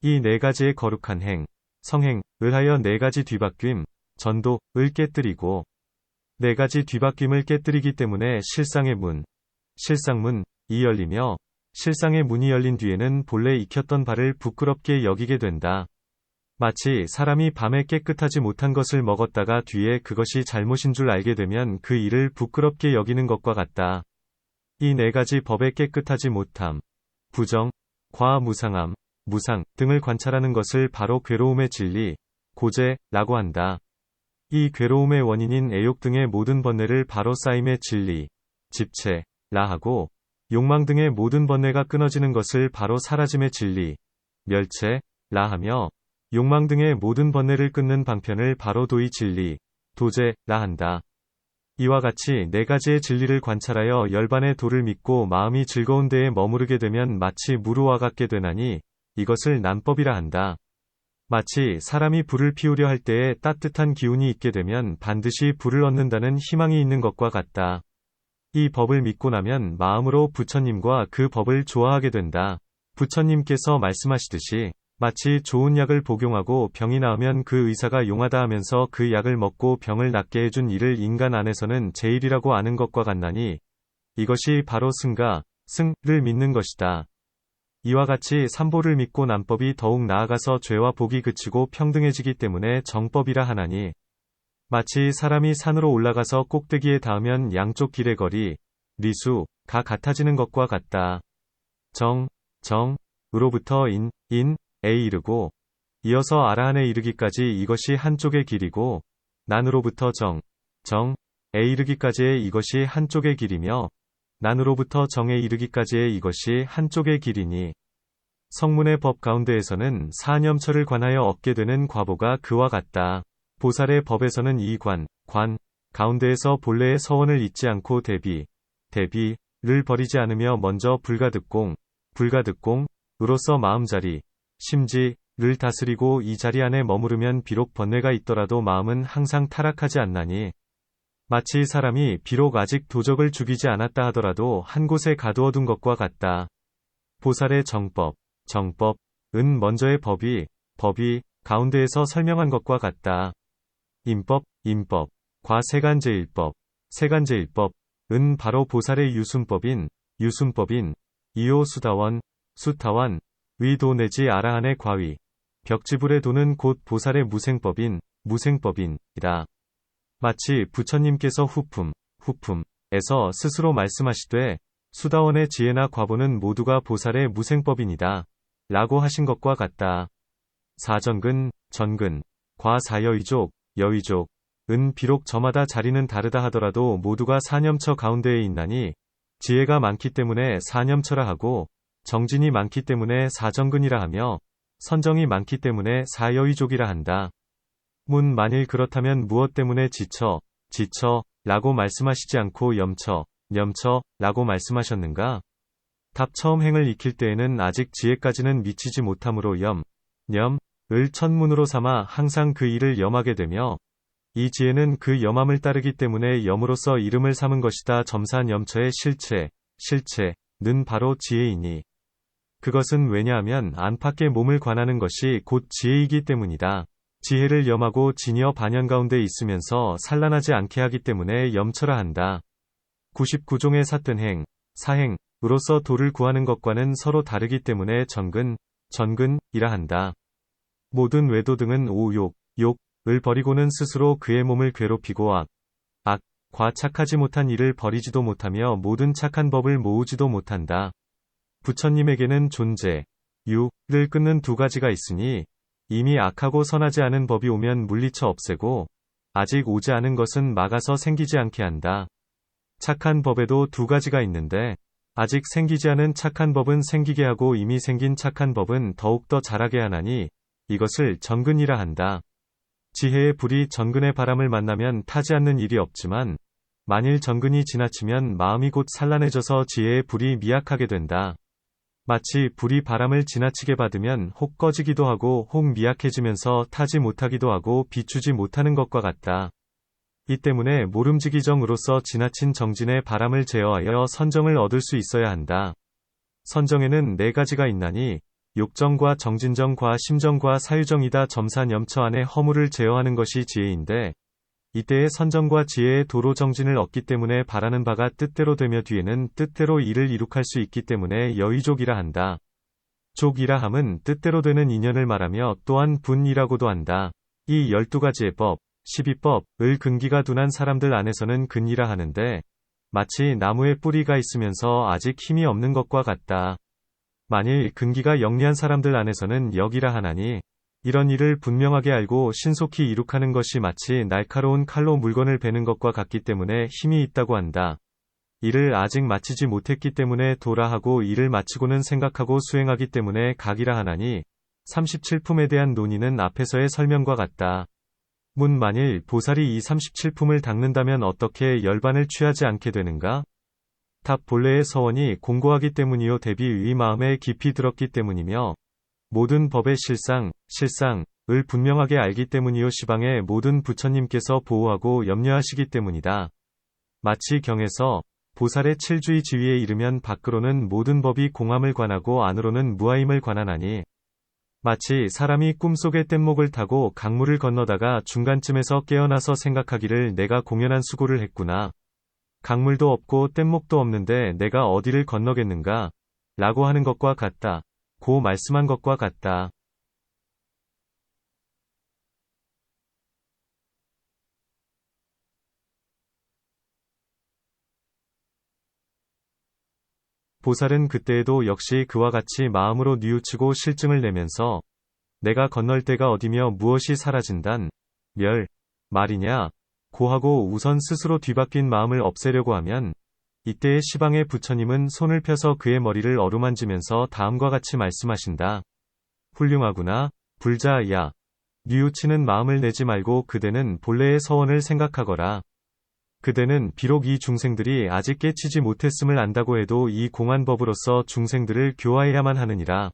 이 네 가지의 거룩한 행, 성행을 하여 네 가지 뒤바뀜, 전도를 깨뜨리고, 네 가지 뒤바뀜을 깨뜨리기 때문에 실상의 문, 실상문이 열리며, 실상의 문이 열린 뒤에는 본래 익혔던 바를 부끄럽게 여기게 된다. 마치 사람이 밤에 깨끗하지 못한 것을 먹었다가 뒤에 그것이 잘못인 줄 알게 되면 그 일을 부끄럽게 여기는 것과 같다. 이 네 가지 법의 깨끗하지 못함, 부정, 과 무상함, 무상 등을 관찰하는 것을 바로 괴로움의 진리, 고제라고 한다. 이 괴로움의 원인인 애욕 등의 모든 번뇌를 바로 쌓임의 진리, 집체라 하고, 욕망 등의 모든 번뇌가 끊어지는 것을 바로 사라짐의 진리, 멸체라 하며, 욕망 등의 모든 번뇌를 끊는 방편을 바로 도의 진리, 도제라 한다. 이와 같이 네 가지의 진리를 관찰하여 열반의 도를 믿고 마음이 즐거운 데에 머무르게 되면 마치 무루와 같게 되나니 이것을 난법이라 한다. 마치 사람이 불을 피우려 할 때에 따뜻한 기운이 있게 되면 반드시 불을 얻는다는 희망이 있는 것과 같다. 이 법을 믿고 나면 마음으로 부처님과 그 법을 좋아하게 된다. 부처님께서 말씀하시듯이 마치 좋은 약을 복용하고 병이 나으면 그 의사가 용하다 하면서 그 약을 먹고 병을 낫게 해준 이를 인간 안에서는 제일이라고 아는 것과 같나니 이것이 바로 승을 믿는 것이다. 이와 같이 삼보를 믿고 난법이 더욱 나아가서 죄와 복이 그치고 평등해지기 때문에 정법이라 하나니 마치 사람이 산으로 올라가서 꼭대기에 닿으면 양쪽 길의 거리, 리수가 같아지는 것과 같다. 정으로부터 인에 이르고 이어서 아라한에 이르기까지 이것이 한쪽의 길이고 난으로부터 정에 이르기까지의 이것이 한쪽의 길이며 난으로부터 정에 이르기까지의 이것이 한쪽의 길이니 성문의 법 가운데에서는 사념처를 관하여 얻게 되는 과보가 그와 같다. 보살의 법에서는 이 관 가운데에서 본래의 서원을 잊지 않고 대비를 버리지 않으며 먼저 불가득공으로서 마음자리, 심지를 다스리고 이 자리 안에 머무르면 비록 번뇌가 있더라도 마음은 항상 타락하지 않나니 마치 사람이 비록 아직 도적을 죽이지 않았다 하더라도 한 곳에 가두어둔 것과 같다. 보살의 정법은 먼저의 법이 가운데에서 설명한 것과 같다. 인법과 세간제일법은 바로 보살의 유순법인 이오 수타원, 위도 내지 아라한의 과위, 벽지불의 도는 곧 보살의 무생법이다. 마치 부처님께서 후품에서 스스로 말씀하시되 수다원의 지혜나 과보는 모두가 보살의 무생법이니다. 라고 하신 것과 같다. 전근과 여의족은 비록 저마다 자리는 다르다 하더라도 모두가 사념처 가운데에 있나니 지혜가 많기 때문에 사념처라 하고 정진이 많기 때문에 사정근이라 하며 선정이 많기 때문에 사여의족이라 한다. 만일 그렇다면 무엇 때문에 지처라고 말씀하시지 않고 염처라고 말씀하셨는가? 답 처음 행을 익힐 때에는 아직 지혜까지는 미치지 못하므로 염을 첫문으로 삼아 항상 그 일을 염하게 되며 이 지혜는 그 염함을 따르기 때문에 염으로서 이름을 삼은 것이다. 점산 염처의 실체는 바로 지혜이니 그것은 왜냐하면 안팎의 몸을 관하는 것이 곧 지혜이기 때문이다. 지혜를 염하고 진여 반연 가운데 있으면서 산란하지 않게 하기 때문에 염처라 한다. 99종의 사뜬행, 사행으로서 도를 구하는 것과는 서로 다르기 때문에 전근이라 한다. 모든 외도 등은 욕을 버리고는 스스로 그의 몸을 괴롭히고 악과 착하지 못한 일을 버리지도 못하며 모든 착한 법을 모으지도 못한다. 부처님에게는 존재, 유를 끊는 두 가지가 있으니 이미 악하고 선하지 않은 법이 오면 물리쳐 없애고 아직 오지 않은 것은 막아서 생기지 않게 한다. 착한 법에도 두 가지가 있는데 아직 생기지 않은 착한 법은 생기게 하고 이미 생긴 착한 법은 더욱더 자라게 하나니 이것을 전근이라 한다. 지혜의 불이 전근의 바람을 만나면 타지 않는 일이 없지만 만일 전근이 지나치면 마음이 곧 산란해져서 지혜의 불이 미약하게 된다. 마치 불이 바람을 지나치게 받으면 혹 꺼지기도 하고 혹 미약해지면서 타지 못하기도 하고 비추지 못하는 것과 같다. 이 때문에 모름지기정으로서 지나친 정진의 바람을 제어하여 선정을 얻을 수 있어야 한다. 선정에는 네 가지가 있나니 욕정과 정진정과 심정과 사유정이다. 점산 염처 안에 허물을 제어하는 것이 지혜인데 이때의 선정과 지혜의 도로 정진을 얻기 때문에 바라는 바가 뜻대로 되며 뒤에는 뜻대로 이를 이룩할 수 있기 때문에 여의족이라 한다. 족이라 함은 뜻대로 되는 인연을 말하며 또한 분이라고도 한다. 이 12가지의 법, 12법을 근기가 둔한 사람들 안에서는 근이라 하는데 마치 나무에 뿌리가 있으면서 아직 힘이 없는 것과 같다. 만일 근기가 영리한 사람들 안에서는 역이라 하나니 이런 일을 분명하게 알고 신속히 이룩하는 것이 마치 날카로운 칼로 물건을 베는 것과 같기 때문에 힘이 있다고 한다. 일을 아직 마치지 못했기 때문에 도라 하고 일을 마치고는 생각하고 수행하기 때문에 각이라 하나니 37품에 대한 논의는 앞에서의 설명과 같다. 문 만일 보살이 이 37품을 닦는다면 어떻게 열반을 취하지 않게 되는가? 답 본래의 서원이 공고하기 때문이요 대비 의 마음에 깊이 들었기 때문이며 모든 법의 실상을 분명하게 알기 때문이요 시방의 모든 부처님께서 보호하고 염려하시기 때문이다. 마치 경에서 보살의 칠주의 지위에 이르면 밖으로는 모든 법이 공함을 관하고 안으로는 무아임을 관하나니 마치 사람이 꿈속에 뗏목을 타고 강물을 건너다가 중간쯤에서 깨어나서 생각하기를 내가 공연한 수고를 했구나. 강물도 없고 뗏목도 없는데 내가 어디를 건너겠는가? 라고 하는 것과 같다. 고 말씀한 것과 같다. 보살은 그때에도 역시 그와 같이 마음으로 뉘우치고 실증을 내면서 내가 건널 데가 어디며 무엇이 사라진단 말이냐 고 하고 우선 스스로 뒤바뀐 마음을 없애려고 하면 이때의 시방의 부처님은 손을 펴서 그의 머리를 어루만지면서 다음과 같이 말씀하신다. 훌륭하구나. 불자야. 뉘우치는 마음을 내지 말고 그대는 본래의 서원을 생각하거라. 그대는 비록 이 중생들이 아직 깨치지 못했음을 안다고 해도 이 공안법으로서 중생들을 교화해야만 하느니라.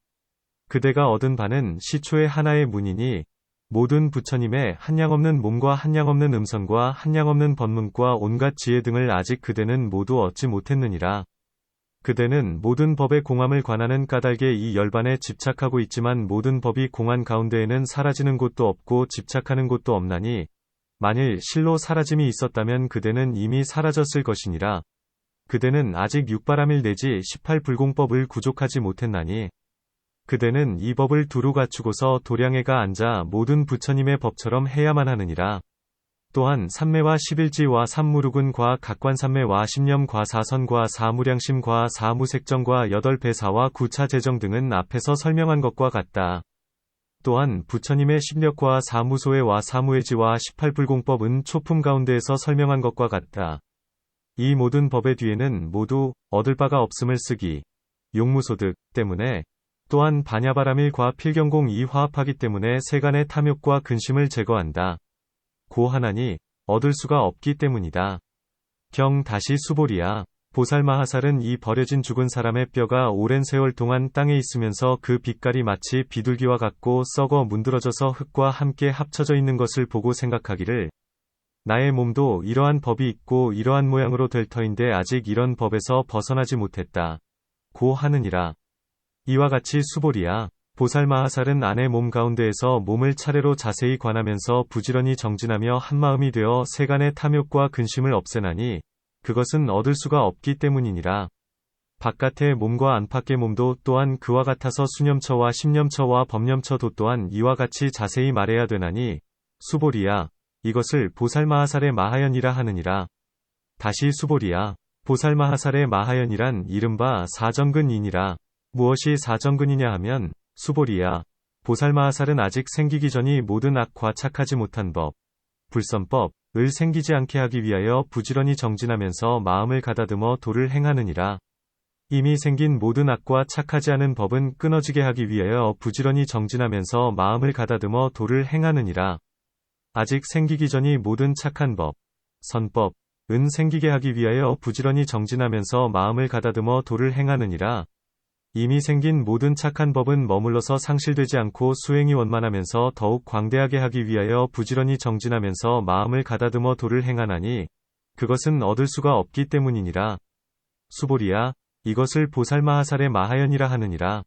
그대가 얻은 바는 시초의 하나의 문이니 모든 부처님의 한량없는 몸과 한량없는 음성과 한량없는 법문과 온갖 지혜 등을 아직 그대는 모두 얻지 못했느니라. 그대는 모든 법의 공함을 관하는 까닭에 이 열반에 집착하고 있지만 모든 법이 공안 가운데에는 사라지는 곳도 없고 집착하는 곳도 없나니 만일 실로 사라짐이 있었다면 그대는 이미 사라졌을 것이니라. 그대는 아직 6바라밀 내지 18불공법을 구족하지 못했나니 그대는 이 법을 두루 갖추고서 도량에가 앉아 모든 부처님의 법처럼 해야만 하느니라. 또한 삼매와 11지와 삼무루근과 각관삼매와 십념과 사선과 사무량심과 사무색정과 8배사와 구차재정 등은 앞에서 설명한 것과 같다. 또한 부처님의 십력과 사무소회와 사무회지와 18불공법은 초품 가운데에서 설명한 것과 같다. 이 모든 법의 뒤에는 모두 얻을 바가 없음을 쓰기, 용무소득 때문에 또한 반야바라밀과 필경공이 화합하기 때문에 세간의 탐욕과 근심을 제거한다. 고 하나니 얻을 수가 없기 때문이다. 경 다시 수보리야. 보살마하살은 이 버려진 죽은 사람의 뼈가 오랜 세월 동안 땅에 있으면서 그 빛깔이 마치 비둘기와 같고 썩어 문드러져서 흙과 함께 합쳐져 있는 것을 보고 생각하기를 나의 몸도 이러한 법이 있고 이러한 모양으로 될 터인데 아직 이런 법에서 벗어나지 못했다. 고 하느니라. 이와 같이 수보리야. 보살마하살은 안의 몸 가운데에서 몸을 차례로 자세히 관하면서 부지런히 정진하며 한마음이 되어 세간의 탐욕과 근심을 없애나니 그것은 얻을 수가 없기 때문이니라. 바깥의 몸과 안팎의 몸도 또한 그와 같아서 수념처와 십념처와 법념처도 또한 이와 같이 자세히 말해야 되나니 수보리야. 이것을 보살마하살의 마하연이라 하느니라. 다시 수보리야. 보살마하살의 마하연이란 이른바 사정근이니라. 무엇이 사정근이냐 하면 수보리야. 보살마하살은 아직 생기기 전이 모든 악과 착하지 못한 법, 불선법을 생기지 않게 하기 위하여 부지런히 정진하면서 마음을 가다듬어 도를 행하느니라. 이미 생긴 모든 악과 착하지 않은 법은 끊어지게 하기 위하여 부지런히 정진하면서 마음을 가다듬어 도를 행하느니라. 아직 생기기 전이 모든 착한 법, 선법은 생기게 하기 위하여 부지런히 정진하면서 마음을 가다듬어 도를 행하느니라. 이미 생긴 모든 착한 법은 머물러서 상실되지 않고 수행이 원만하면서 더욱 광대하게 하기 위하여 부지런히 정진하면서 마음을 가다듬어 도를 행하나니 그것은 얻을 수가 없기 때문이니라. 수보리야. 이것을 보살마하살의 마하연이라 하느니라.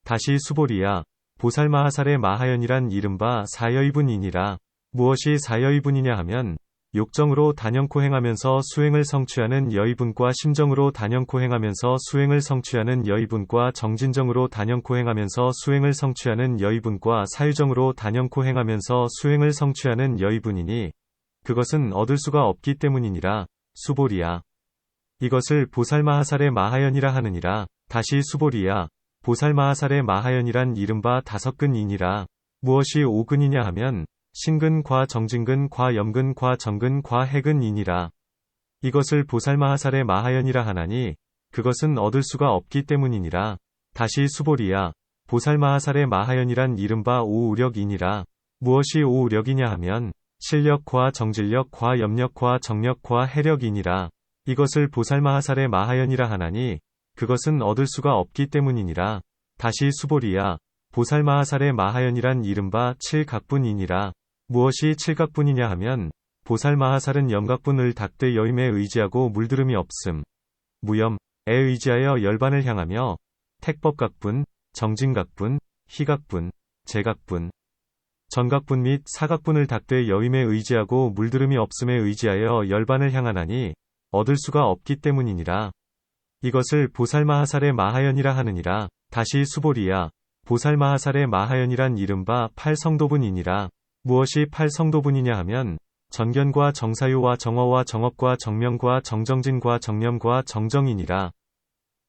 다시 수보리야. 보살마하살의 마하연이란 이른바 사여이분이니라. 무엇이 사여이분이냐 하면 욕정으로 단연코 행하면서 수행을 성취하는 여의분과 심정으로 단연코 행하면서 수행을 성취하는 여의분과 정진정으로 단연코 행하면서 수행을 성취하는 여의분과 사유정으로 단연코 행하면서 수행을 성취하는 여의분이니 그것은 얻을 수가 없기 때문이니라. 수보리야. 이것을 보살마하살의 마하연이라 하느니라. 다시 수보리야. 보살마하살의 마하연이란 이른바 다섯근이니라. 무엇이 오근이냐 하면 신근, 과 정진근, 과 염근, 과 정근, 과 해근이니라. 이것을 보살마하살의 마하연이라 하나니 그것은 얻을 수가 없기 때문이니라. 다시 수보리야. 보살마하살의 마하연이란 이른바 오우력이니라. 무엇이 오우력이냐 하면 실력과 정질력과 염력과 정력과 해력이니라. 이것을 보살마하살의 마하연이라 하나니 그것은 얻을 수가 없기 때문이니라. 다시 수보리야. 보살마하살의 마하연이란 이른바 칠각분이니라. 무엇이 칠각분이냐 하면 보살마하살은 염각분을 닥대 여임에 의지하고 물들음이 없음. 무염에 의지하여 열반을 향하며 택법각분, 정진각분, 희각분, 재각분, 전각분 및 사각분을 닥대 여임에 의지하고 물들음이 없음에 의지하여 열반을 향하나니 얻을 수가 없기 때문이니라. 이것을 보살마하살의 마하연이라 하느니라. 다시 수보리야. 보살마하살의 마하연이란 이른바 팔성도분이니라. 무엇이 팔성도분이냐 하면 전견과 정사유와 정어와 정업과 정명과 정정진과 정념과 정정이니라.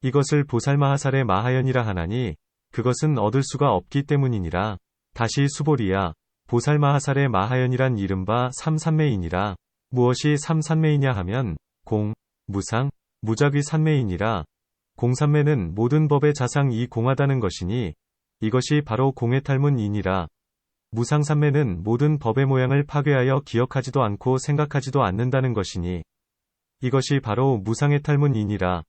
이것을 보살마하살의 마하연이라 하나니 그것은 얻을 수가 없기 때문이니라. 다시 수보리야. 보살마하살의 마하연이란 이른바 삼산매이니라. 무엇이 삼산매이냐 하면 공, 무상, 무작위 산매이니라. 공산매는 모든 법의 자상이 공하다는 것이니 이것이 바로 공의 탈문이니라. 무상산매는 모든 법의 모양을 파괴하여 기억하지도 않고 생각하지도 않는다는 것이니 이것이 바로 무상의 탈문이니라.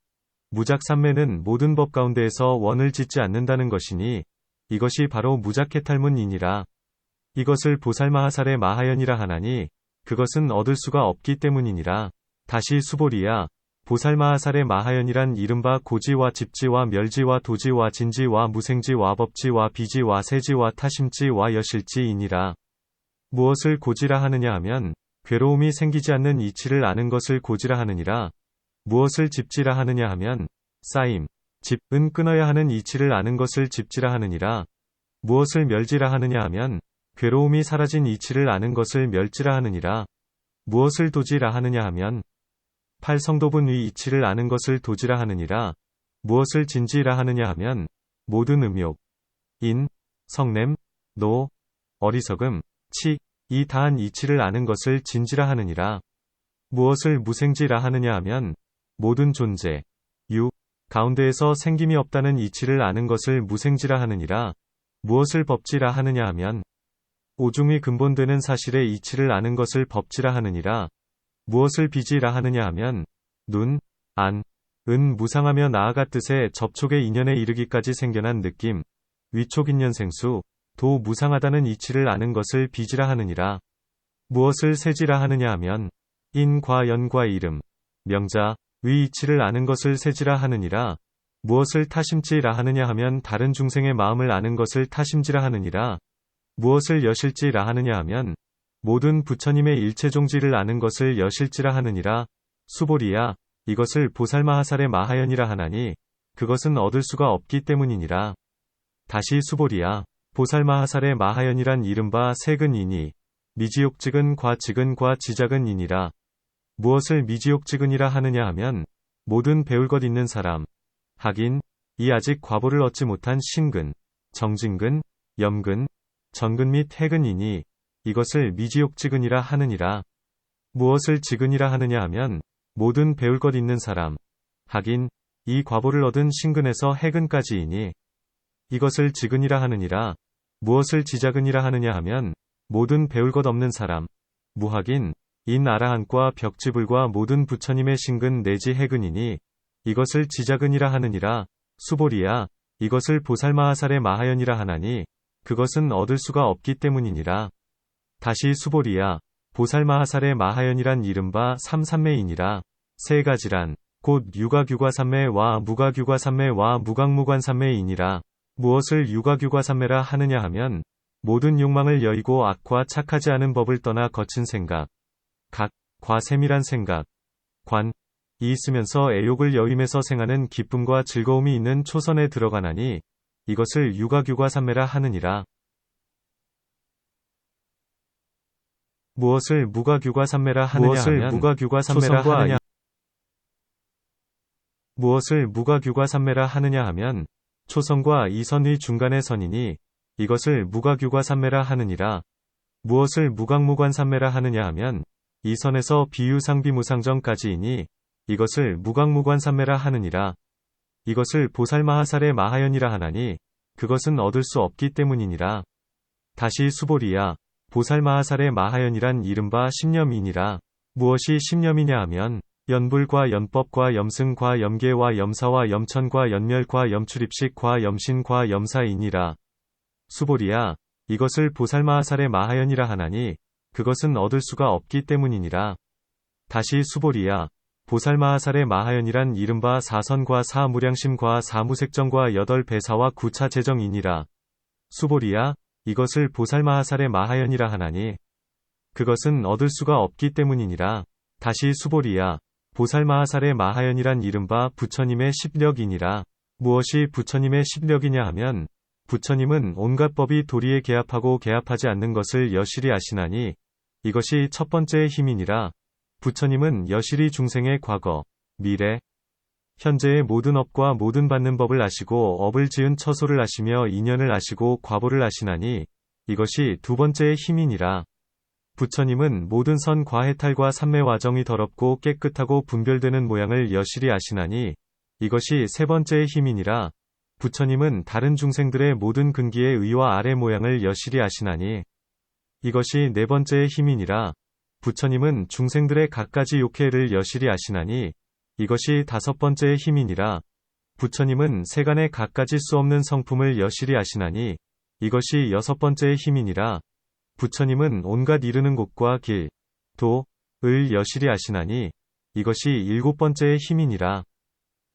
무작산매는 모든 법 가운데에서 원을 짓지 않는다는 것이니 이것이 바로 무작해 탈문이니라. 이것을 보살마하살의 마하연이라 하나니 그것은 얻을 수가 없기 때문이니라. 다시 수보리야. 보살마하살의 마하연이란 이른바 고지와 집지와 멸지와 도지와 진지와 무생지와 법지와 비지와 세지와 타심지와 여실지이니라. 무엇을 고지라 하느냐 하면 괴로움이 생기지 않는 이치를 아는 것을 고지라 하느니라. 무엇을 집지라 하느냐 하면 쌓임, 집은 끊어야 하는 이치를 아는 것을 집지라 하느니라. 무엇을 멸지라 하느냐 하면 괴로움이 사라진 이치를 아는 것을 멸지라 하느니라. 무엇을 도지라 하느냐 하면 팔성도분 위 이치를 아는 것을 도지라 하느니라. 무엇을 진지라 하느냐 하면 모든 음욕, 인, 성냄, 노, 어리석음, 치, 이 다한 이치를 아는 것을 진지라 하느니라. 무엇을 무생지라 하느냐 하면 모든 존재, 유, 가운데에서 생김이 없다는 이치를 아는 것을 무생지라 하느니라. 무엇을 법지라 하느냐 하면 오중의 근본되는 사실의 이치를 아는 것을 법지라 하느니라. 무엇을 비지라 하느냐 하면 눈, 안, 은 무상하며 나아가 뜻의 접촉의 인연에 이르기까지 생겨난 느낌, 위촉인연생수, 도 무상하다는 이치를 아는 것을 비지라 하느니라. 무엇을 세지라 하느냐 하면 인과 연과 이름, 명자, 위 이치를 아는 것을 세지라 하느니라. 무엇을 타심지라 하느냐 하면 다른 중생의 마음을 아는 것을 타심지라 하느니라. 무엇을 여실지라 하느냐 하면 모든 부처님의 일체종지를 아는 것을 여실지라 하느니라. 수보리야. 이것을 보살마하살의 마하연이라 하나니 그것은 얻을 수가 없기 때문이니라. 다시 수보리야. 보살마하살의 마하연이란 이른바 세근이니 미지욕직은 과직은 과지작은이니라. 무엇을 미지욕직은이라 하느냐 하면 모든 배울 것 있는 사람, 하긴 이 아직 과보를 얻지 못한 신근, 정진근, 염근, 전근 및 해근이니 이것을 미지욕직은이라 하느니라. 무엇을 직은이라 하느냐 하면 모든 배울 것 있는 사람, 하긴 이 과보를 얻은 신근에서 해근까지이니 이것을 직은이라 하느니라. 무엇을 지작은이라 하느냐 하면 모든 배울 것 없는 사람, 무하긴 인 아라한과 벽지불과 모든 부처님의 신근 내지 해근이니 이것을 지작은이라 하느니라. 수보리야. 이것을 보살마하살의 마하연이라 하나니 그것은 얻을 수가 없기 때문이니라. 다시 수보리야. 보살마하살의 마하연이란 이른바 삼산매이니라. 세 가지란 곧 유가규과삼매와 무가규과삼매와 무각무관삼매이니라. 무엇을 유가규과삼매라 하느냐 하면 모든 욕망을 여의고 악과 착하지 않은 법을 떠나 거친 생각, 각, 과 세밀한 생각, 관, 이 있으면서 애욕을 여임에서 생하는 기쁨과 즐거움이 있는 초선에 들어가나니 이것을 유가규과삼매라 하느니라. 무엇을 무가규과삼매라 하느냐 하면 무가규과삼매라 하느냐 무엇을 무가규과삼매라 하느냐 하면 초선과 이선의 중간의 선이니 이것을 무가규과삼매라 하느니라. 무엇을 무각무관삼매라 하느냐 하면 이 선에서 비유상비무상정까지이니 이것을 무각무관삼매라 하느니라. 이것을 보살마하살의 마하연이라 하나니 그것은 얻을 수 없기 때문이니라. 다시 수보리야. 보살마하살의 마하연이란 이른바 십념이니라. 무엇이 십념이냐 하면 연불과 연법과 염승과 염계와 염사와 염천과 연멸과 염출입식과 염신과 염사이니라. 수보리야, 이것을 보살마하살의 마하연이라 하나니 그것은 얻을 수가 없기 때문이니라. 다시 수보리야, 보살마하살의 마하연이란 이른바 사선과 사무량심과 사무색정과 여덟 배사와 구차 재정이니라. 수보리야, 이것을 보살마하살의 마하연이라 하나니 그것은 얻을 수가 없기 때문이니라. 다시 수보리야, 보살마하살의 마하연이란 이른바 부처님의 십력이니라. 무엇이 부처님의 십력이냐 하면 부처님은 온갖 법이 도리에 개합하고 개합하지 않는 것을 여실히 아시나니 이것이 첫 번째의 힘이니라. 부처님은 여실히 중생의 과거, 미래, 현재의 모든 업과 모든 받는 법을 아시고 업을 지은 처소를 아시며 인연을 아시고 과보를 아시나니 이것이 두 번째의 힘이니라. 부처님은 모든 선 과해탈과 삼매와정이 더럽고 깨끗하고 분별되는 모양을 여실히 아시나니 이것이 세 번째의 힘이니라. 부처님은 다른 중생들의 모든 근기의 의와 아래 모양을 여실히 아시나니 이것이 네 번째의 힘이니라. 부처님은 중생들의 갖가지 욕해를 여실히 아시나니 이것이 다섯 번째의 힘이니라. 부처님은 세간의 갖가지 수 없는 성품을 여실히 아시나니 이것이 여섯 번째의 힘이니라. 부처님은 온갖 이르는 곳과 길, 도, 을 여실히 아시나니 이것이 일곱 번째의 힘이니라.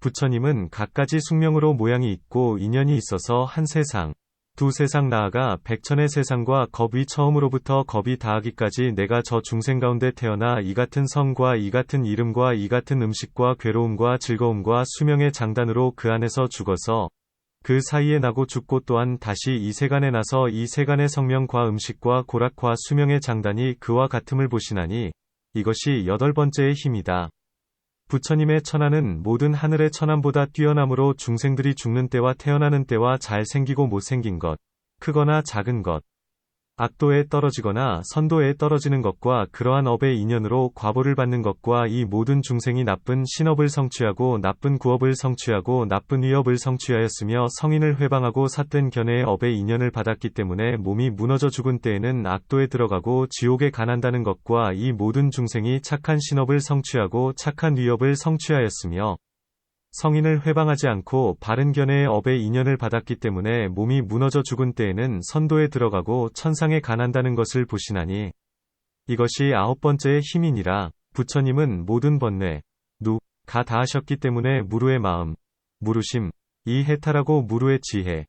부처님은 갖가지 숙명으로 모양이 있고 인연이 있어서 한 세상, 두 세상 나아가 백천의 세상과 겁이 처음으로부터 겁이 다하기까지 내가 저 중생 가운데 태어나 이 같은 성과 이 같은 이름과 이 같은 음식과 괴로움과 즐거움과 수명의 장단으로 그 안에서 죽어서 그 사이에 나고 죽고 또한 다시 이 세간에 나서 이 세간의 성명과 음식과 고락과 수명의 장단이 그와 같음을 보시나니 이것이 여덟 번째의 힘이다. 부처님의 천하는 모든 하늘의 천함보다 뛰어나므로 중생들이 죽는 때와 태어나는 때와 잘 생기고 못생긴 것, 크거나 작은 것, 악도에 떨어지거나 선도에 떨어지는 것과 그러한 업의 인연으로 과보를 받는 것과 이 모든 중생이 나쁜 신업을 성취하고 나쁜 구업을 성취하고 나쁜 위업을 성취하였으며 성인을 회방하고 삿된 견해의 업의 인연을 받았기 때문에 몸이 무너져 죽은 때에는 악도에 들어가고 지옥에 가난다는 것과 이 모든 중생이 착한 신업을 성취하고 착한 위업을 성취하였으며 성인을 회방하지 않고 바른 견해의 업의 인연을 받았기 때문에 몸이 무너져 죽은 때에는 선도에 들어가고 천상에 가난다는 것을 보시나니 이것이 아홉 번째의 힘이니라. 부처님은 모든 번뇌, 누, 가 다하셨기 때문에 무루의 마음, 무루심, 이 해탈하고 무루의 지혜,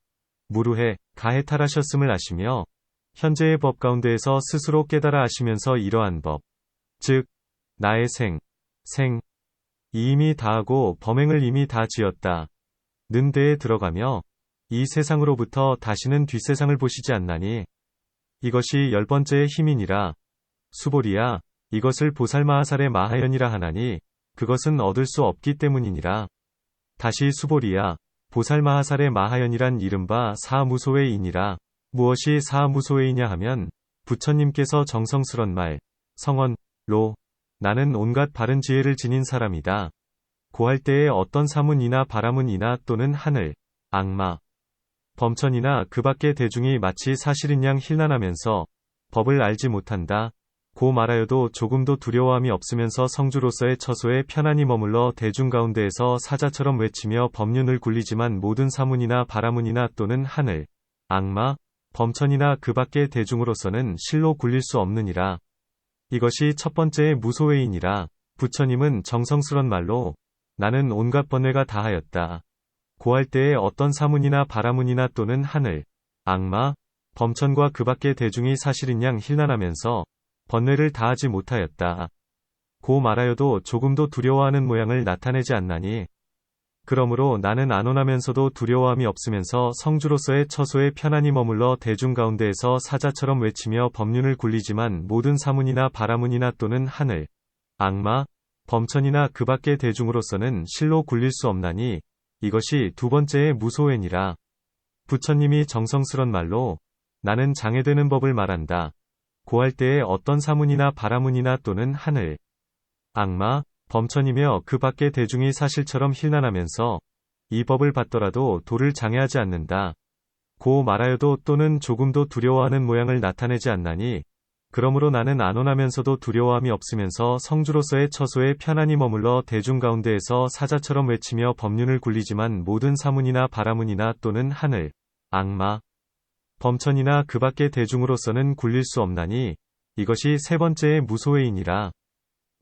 무루해, 가 해탈하셨음을 아시며 현재의 법 가운데에서 스스로 깨달아 아시면서 이러한 법, 즉 나의 생, 이미 다하고 범행을 이미 다 지었다. 는 데에 들어가며 이 세상으로부터 다시는 뒷세상을 보시지 않나니 이것이 열 번째의 힘이니라. 수보리야, 이것을 보살마하살의 마하연이라 하나니 그것은 얻을 수 없기 때문이니라. 다시 수보리야, 보살마하살의 마하연이란 이른바 사무소회이니라. 무엇이 사무소회이냐 하면 부처님께서 정성스런 말, 성언로 나는 온갖 바른 지혜를 지닌 사람이다. 고할 때에 어떤 사문이나 바라문이나 또는 하늘, 악마, 범천이나 그 밖의 대중이 마치 사실인 양 힐난하면서 법을 알지 못한다. 고 말하여도 조금도 두려워함이 없으면서 성주로서의 처소에 편안히 머물러 대중 가운데에서 사자처럼 외치며 법륜을 굴리지만 모든 사문이나 바라문이나 또는 하늘, 악마, 범천이나 그 밖의 대중으로서는 실로 굴릴 수 없느니라. 이것이 첫 번째의 무소회이니라. 부처님은 정성스런 말로 나는 온갖 번뇌가 다하였다. 고할 때에 어떤 사문이나 바라문이나 또는 하늘, 악마, 범천과 그 밖의 대중이 사실인 양 힐난하면서 번뇌를 다하지 못하였다. 고 말하여도 조금도 두려워하는 모양을 나타내지 않나니 그러므로 나는 안온하면서도 두려워함이 없으면서 성주로서의 처소에 편안히 머물러 대중 가운데에서 사자처럼 외치며 법륜을 굴리지만 모든 사문이나 바라문이나 또는 하늘, 악마, 범천이나 그 밖의 대중으로서는 실로 굴릴 수 없나니 이것이 두 번째의 무소회니라. 부처님이 정성스런 말로 나는 장애되는 법을 말한다. 고할 때에 어떤 사문이나 바라문이나 또는 하늘, 악마, 범천이며 그 밖의 대중이 사실처럼 힐난하면서 이 법을 받더라도 도를 장애하지 않는다. 고 말하여도 또는 조금도 두려워하는 모양을 나타내지 않나니 그러므로 나는 안온하면서도 두려워함이 없으면서 성주로서의 처소에 편안히 머물러 대중 가운데에서 사자처럼 외치며 법륜을 굴리지만 모든 사문이나 바라문이나 또는 하늘, 악마, 범천이나 그 밖의 대중으로서는 굴릴 수 없나니 이것이 세 번째의 무소외이니라.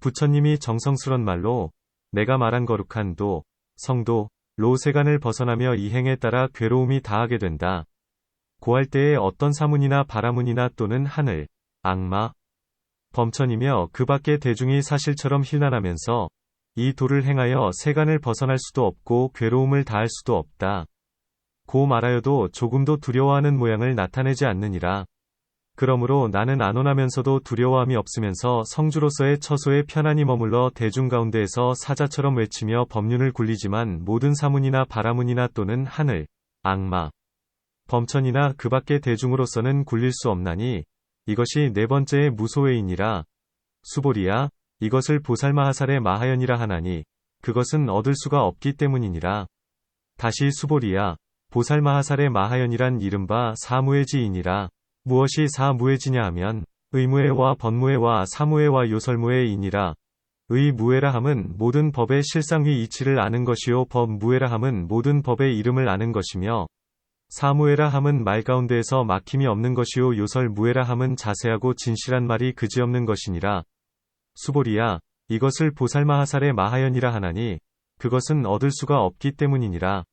부처님이 정성스런 말로 내가 말한 거룩한 도, 성도, 로 세간을 벗어나며 이 행에 따라 괴로움이 다하게 된다. 고할 때에 어떤 사문이나 바라문이나 또는 하늘, 악마, 범천이며 그 밖의 대중이 사실처럼 힐난하면서 이 도를 행하여 세간을 벗어날 수도 없고 괴로움을 다할 수도 없다. 고 말하여도 조금도 두려워하는 모양을 나타내지 않느니라. 그러므로 나는 안온하면서도 두려워함이 없으면서 성주로서의 처소에 편안히 머물러 대중 가운데에서 사자처럼 외치며 법륜을 굴리지만 모든 사문이나 바라문이나 또는 하늘, 악마, 범천이나 그 밖의 대중으로서는 굴릴 수 없나니 이것이 네 번째의 무소외이니라. 수보리야, 이것을 보살마하살의 마하연이라 하나니 그것은 얻을 수가 없기 때문이니라. 다시 수보리야, 보살마하살의 마하연이란 이른바 사무해지이니라. 무엇이 사무해지냐 하면 의무해와 번무해와 사무해와 요설무해이니라. 의무해라 함은 모든 법의 실상위 이치를 아는 것이요 법무해라 함은 모든 법의 이름을 아는 것이며 사무해라 함은 말 가운데에서 막힘이 없는 것이요 요설무해라 함은 자세하고 진실한 말이 그지없는 것이니라. 수보리야, 이것을 보살마하살의 마하연이라 하나니 그것은 얻을 수가 없기 때문이니라.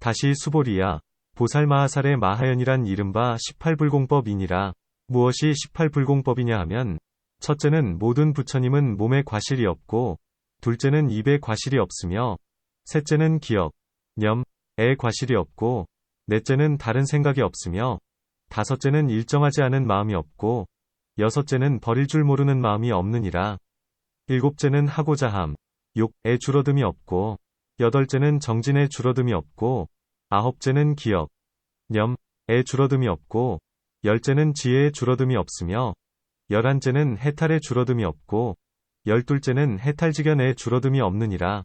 다시 수보리야, 보살마하살의 마하연이란 이른바 18불공법이니라. 무엇이 18불공법이냐 하면 첫째는 모든 부처님은 몸에 과실이 없고 둘째는 입에 과실이 없으며 셋째는 기억, 념에 과실이 없고 넷째는 다른 생각이 없으며 다섯째는 일정하지 않은 마음이 없고 여섯째는 버릴 줄 모르는 마음이 없느니라. 일곱째는 하고자 함, 욕에 줄어듦이 없고 여덟째는 정진에 줄어듦이 없고 아홉째는 기억, 념에 줄어듦이 없고 열째는 지혜에 줄어듦이 없으며 열한째는 해탈에 줄어듦이 없고 열둘째는 해탈지견에 줄어듦이 없느니라.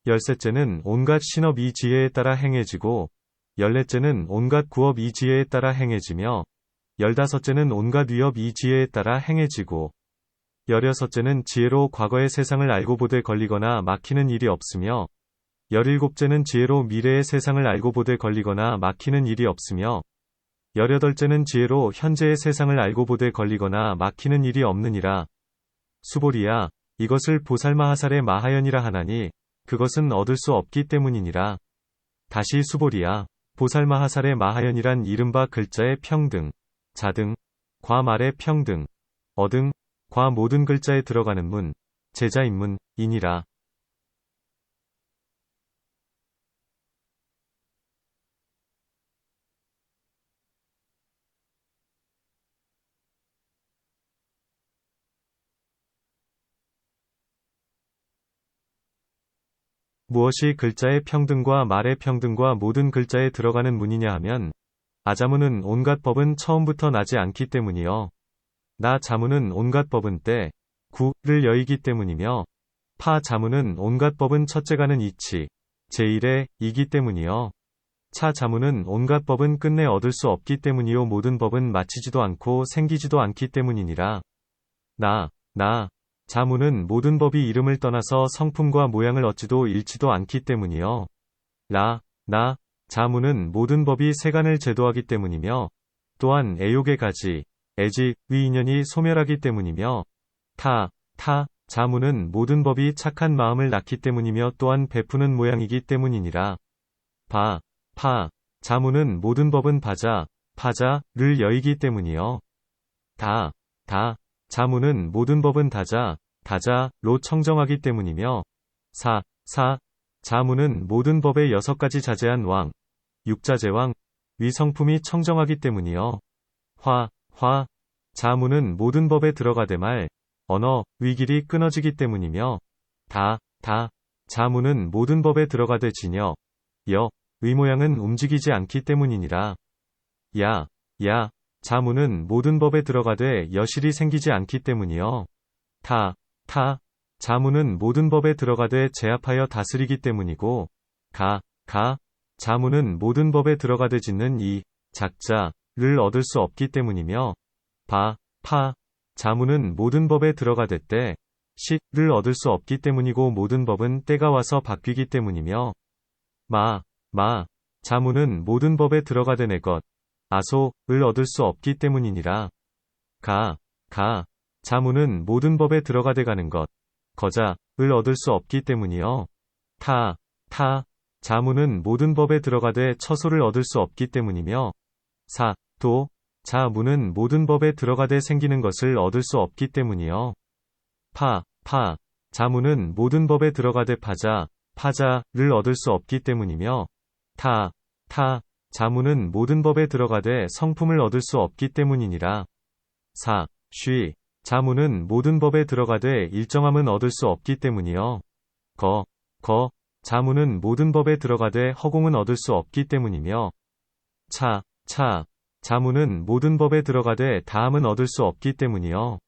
열셋째는 온갖 신업 이 지혜에 따라 행해지고 열넷째는 온갖 구업 이 지혜에 따라 행해지며 열다섯째는 온갖 위업 이 지혜에 따라 행해지고 열여섯째는 지혜로 과거의 세상을 알고 보되 걸리거나 막히는 일이 없으며 열일곱째는 지혜로 미래의 세상을 알고 보되 걸리거나 막히는 일이 없으며 열여덟째는 지혜로 현재의 세상을 알고 보되 걸리거나 막히는 일이 없느니라. 수보리야, 이것을 보살마하살의 마하연이라 하나니 그것은 얻을 수 없기 때문이니라. 다시 수보리야, 보살마하살의 마하연이란 이른바 글자의 평등, 자등, 과 말의 평등, 어등, 과 모든 글자에 들어가는 문, 제자인문이니라. 무엇이 글자의 평등과 말의 평등과 모든 글자에 들어가는 문이냐 하면 아자문은 온갖 법은 처음부터 나지 않기 때문이요. 나 자문은 온갖 법은 때, 구를 여이기 때문이며 파 자문은 온갖 법은 첫째가는 이치, 제1의 이기 때문이요. 차 자문은 온갖 법은 끝내 얻을 수 없기 때문이요 모든 법은 마치지도 않고 생기지도 않기 때문이니라. 나 자문은 모든 법이 이름을 떠나서 성품과 모양을 얻지도 잃지도 않기 때문이요. 나 자문은 모든 법이 세간을 제도하기 때문이며 또한 애욕의 가지, 애지, 위인연이 소멸하기 때문이며 타 자문은 모든 법이 착한 마음을 낳기 때문이며 또한 베푸는 모양이기 때문이니라. 파 자문은 모든 법은 파자를 여이기 때문이요. 다 자문은 모든 법은 다자로 청정하기 때문이며 사 자문은 모든 법의 6가지 자제한 왕, 육자제왕, 위성품이 청정하기 때문이요. 화 자문은 모든 법에 들어가되 말, 언어, 위길이 끊어지기 때문이며 다 자문은 모든 법에 들어가되 진여, 위모양은 움직이지 않기 때문이니라. 야 자문은 모든 법에 들어가되 여실이 생기지 않기 때문이요. 타 자문은 모든 법에 들어가되 제압하여 다스리기 때문이고 가 자문은 모든 법에 들어가되 짓는 이 작자를 얻을 수 없기 때문이며 파 자문은 모든 법에 들어가댔되 시를 얻을 수 없기 때문이고 모든 법은 때가 와서 바뀌기 때문이며 자문은 모든 법에 들어가대내 것 아소를 얻을 수 없기 때문이니라. 자문은 모든 법에 들어가대가는 것 거자를 얻을 수 없기 때문이요. 자문은 모든 법에 들어가대 처소를 얻을 수 없기 때문이며 자문은 모든 법에 들어가대 생기는 것을 얻을 수 없기 때문이요. 자문은 모든 법에 들어가대 파자를 얻을 수 없기 때문이며 자문은 모든 법에 들어가대 성품을 얻을 수 없기 때문이니라. 자문은 모든 법에 들어가대 일정함은 얻을 수 없기 때문이요. 자문은 모든 법에 들어가대 허공은 얻을 수 없기 때문이며 자문은 모든 법에 들어가대 다함은 얻을 수 없기 때문이요.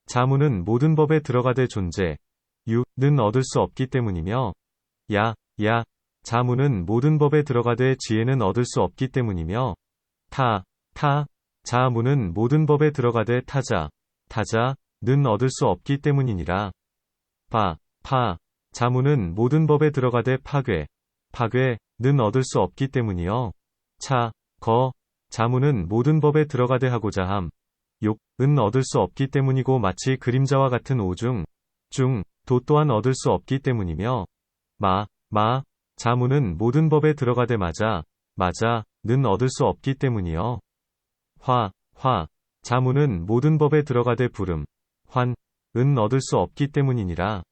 자문은 모든 법에 들어가대 존재 유는 얻을 수 없기 때문이며 자문은 모든 법에 들어가대 지혜는 얻을 수 없기 때문이며 자문은 모든 법에 들어가대 타자는 얻을 수 없기 때문이니라. 자문은 모든 법에 들어가대 파괴는 얻을 수 없기 때문이요. 자문은 모든 법에 들어가대 하고자 함 욕은 얻을 수 없기 때문이고 마치 그림자와 같은 오중 도 또한 얻을 수 없기 때문이며 자문은 모든 법에 들어가대 마자는 얻을 수 없기 때문이요. 자문은 모든 법에 들어가대 부름 환은 얻을 수 없기 때문이니라.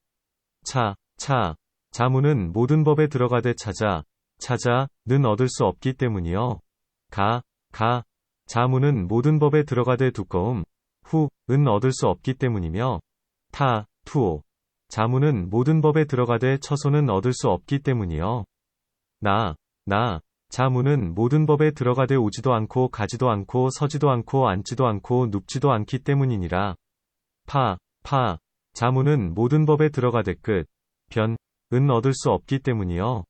자문은 모든 법에 들어가대 차자는 얻을 수 없기 때문이요. 자문은 모든 법에 들어가대 두꺼움 후은 얻을 수 없기 때문이며 자문은 모든 법에 들어가대 처소는 얻을 수 없기 때문이요. 자문은 모든 법에 들어가대 오지도 않고 가지도 않고 서지도 않고 앉지도 않고 눕지도 않기 때문이니라. 자문은 모든 법에 들어가대 끝 변은 얻을 수 없기 때문이요.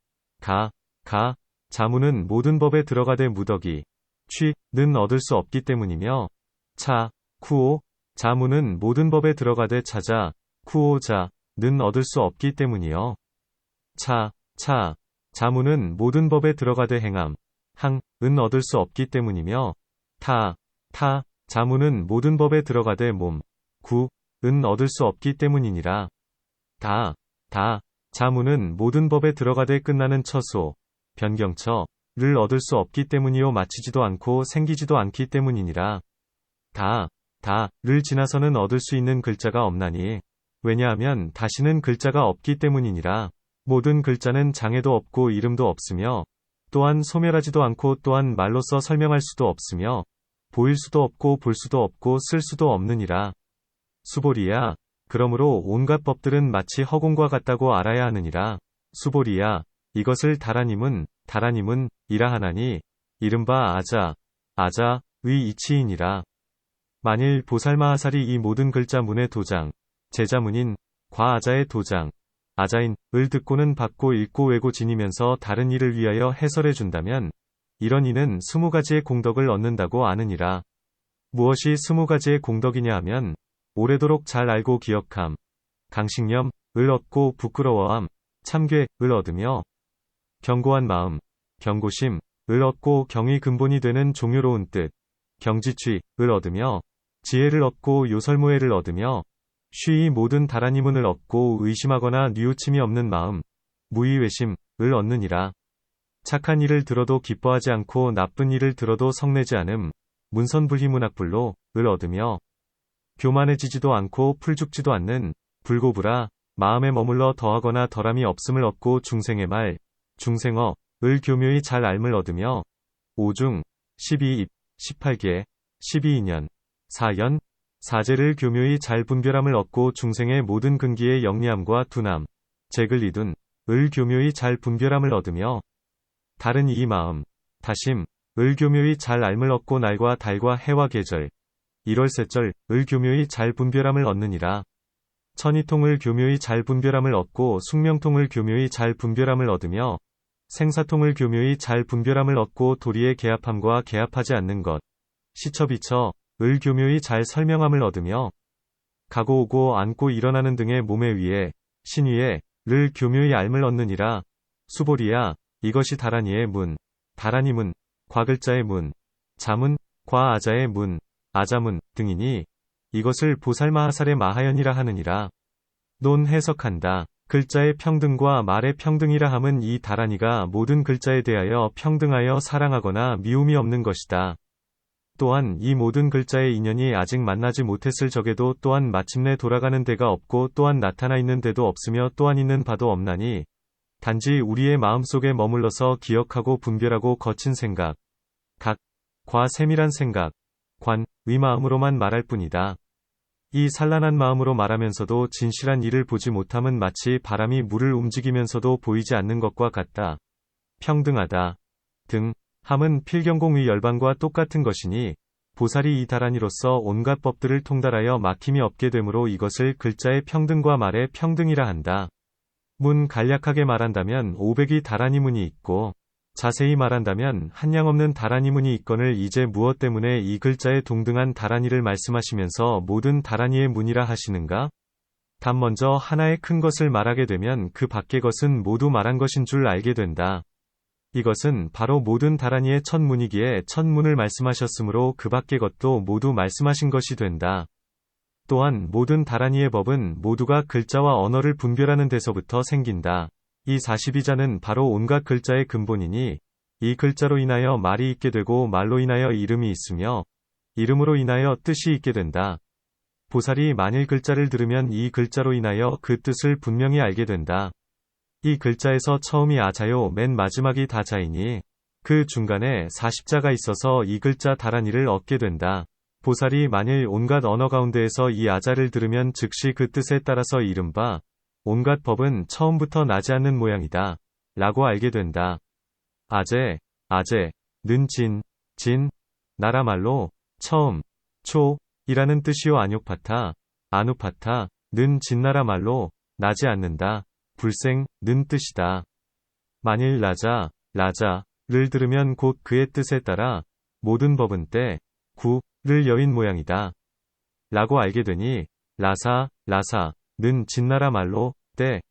자문은 모든 법에 들어가대 무더기 취는 얻을 수 없기 때문이며 자문은 모든 법에 들어가대 자는 얻을 수 없기 때문이요. 자문은 모든 법에 들어가대 행함 항은 얻을 수 없기 때문이며 자문은 모든 법에 들어가대 몸 구은 얻을 수 없기 때문이니라. 자문은 모든 법에 들어가대 끝나는 처소 변경처를 얻을 수 없기 때문이요 마치지도 않고 생기지도 않기 때문이니라. 를 지나서는 얻을 수 있는 글자가 없나니 왜냐하면 다시는 글자가 없기 때문이니라. 모든 글자는 장애도 없고 이름도 없으며 또한 소멸하지도 않고 또한 말로써 설명할 수도 없으며 보일 수도 없고 볼 수도 없고 쓸 수도 없느니라. 수보리야 그러므로 온갖 법들은 마치 허공과 같다고 알아야 하느니라. 수보리야 이것을 다라님은 이라 하나니 이른바 아자의 이치이니라. 만일 보살마하살이 이 모든 글자 문의 도장 제자문인 과아자의 도장 아자인을 듣고는 받고 읽고 외고 지니면서 다른 일을 위하여 해설해 준다면 이런 이는 20가지의 공덕을 얻는다고 아느니라. 무엇이 20가지의 공덕이냐 하면 오래도록 잘 알고 기억함 강식념을 얻고 부끄러워함 참괴를 얻으며 견고한 마음 견고심을 얻고 경의 근본이 되는 종교로운 뜻 경지취를 얻으며 지혜를 얻고 요설무예를 얻으며 쉬이 모든 다라니문을 얻고 의심하거나 뉘우침이 없는 마음 무의외심을 얻느니라. 착한 일을 들어도 기뻐하지 않고 나쁜 일을 들어도 성내지 않음 문선불희문학불로를 얻으며 교만해지지도 않고 풀죽지도 않는 불고불아 마음에 머물러 더하거나 덜함이 없음을 얻고 중생의 말 중생어을 교묘히 잘 알을 얻으며 5중 12입 18개 12인연 4연 사제를 교묘히 잘 분별함을 얻고 중생의 모든 근기의 영리함과 둔함 잭을 이둔 을 교묘히 잘 분별함을 얻으며 다른 이 마음 다심 을 교묘히 잘 알을 얻고 날과 달과 해와 계절 1월세절 을 교묘히 잘 분별함을 얻느니라. 천이통을 교묘히 잘 분별함을 얻고 숙명통을 교묘히 잘 분별함을 얻으며 생사통을 교묘히 잘 분별함을 얻고 도리의 개합함과 개합하지 않는 것 시처비처 을 교묘히 잘 설명함을 얻으며 가고 오고 앉고 일어나는 등의 몸의 위에 신위에 를 교묘히 알을 얻느니라. 수보리야 이것이 다라니의 문, 다라니문, 과글자의 문, 자문, 과아자의 문, 아자문 등이니 이것을 보살마하살의 마하연이라 하느니라. 논 해석한다. 글자의 평등과 말의 평등이라 함은 이 다라니가 모든 글자에 대하여 평등하여 사랑하거나 미움이 없는 것이다. 또한 이 모든 글자의 인연이 아직 만나지 못했을 적에도 또한 마침내 돌아가는 데가 없고 또한 나타나 있는 데도 없으며 또한 있는 바도 없나니 단지 우리의 마음속에 머물러서 기억하고 분별하고 거친 생각, 각, 과 세밀한 생각, 관, 의 마음으로만 말할 뿐이다. 이 산란한 마음으로 말하면서도 진실한 일을 보지 못함은 마치 바람이 물을 움직이면서도 보이지 않는 것과 같다. 평등하다. 등, 함은 필경공의 열반과 똑같은 것이니 보살이 이 다라니로서 온갖 법들을 통달하여 막힘이 없게 되므로 이것을 글자의 평등과 말의 평등이라 한다. 문 간략하게 말한다면 500이 다라니 문이 있고 자세히 말한다면 한량 없는 다라니 문이 있거늘 이제 무엇 때문에 이 글자의 동등한 다라니를 말씀하시면서 모든 다라니의 문이라 하시는가? 단 먼저 하나의 큰 것을 말하게 되면 그 밖의 것은 모두 말한 것인 줄 알게 된다. 이것은 바로 모든 다라니의 첫 문이기에 첫 문을 말씀하셨으므로 그 밖의 것도 모두 말씀하신 것이 된다. 또한 모든 다라니의 법은 모두가 글자와 언어를 분별하는 데서부터 생긴다. 이 42자는 바로 온갖 글자의 근본이니 이 글자로 인하여 말이 있게 되고 말로 인하여 이름이 있으며 이름으로 인하여 뜻이 있게 된다. 보살이 만일 글자를 들으면 이 글자로 인하여 그 뜻을 분명히 알게 된다. 이 글자에서 처음이 아자요 맨 마지막이 다자이니 그 중간에 40자가 있어서 이 글자 다라니를 얻게 된다. 보살이 만일 온갖 언어 가운데에서 이 아자를 들으면 즉시 그 뜻에 따라서 이른바 온갖 법은 처음부터 나지 않는 모양이다. 라고 알게 된다. 아제, 는 진, 나라 말로 처음, 이라는 뜻이요 아누파타, 는 진나라 말로 나지 않는다. 불생, 는 뜻이다. 만일 라자를 들으면 곧 그의 뜻에 따라 모든 법은 때, 를 여인 모양이다. 라고 알게 되니 라사, 는 진나라 말로 때,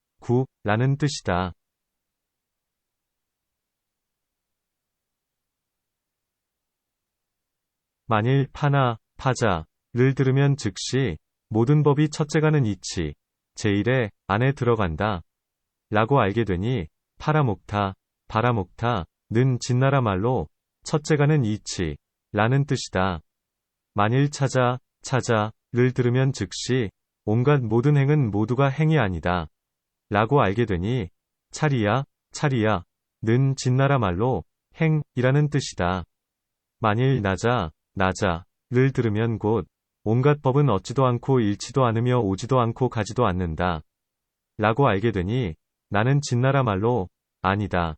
라는 뜻이다. 만일 파자를 들으면 즉시 모든 법이 첫째가는 이치, 제1의 안에 들어간다. 라고 알게 되니 파라목타, 는 진나라 말로 첫째가는 이치, 라는 뜻이다. 만일 차자를 들으면 즉시 온갖 모든 행은 모두가 행이 아니다. 라고 알게 되니 차리야, 는 진나라 말로 행이라는 뜻이다. 만일 나자를 들으면 곧 온갖 법은 얻지도 않고 잃지도 않으며 오지도 않고 가지도 않는다. 라고 알게 되니 나는 진나라 말로 아니다.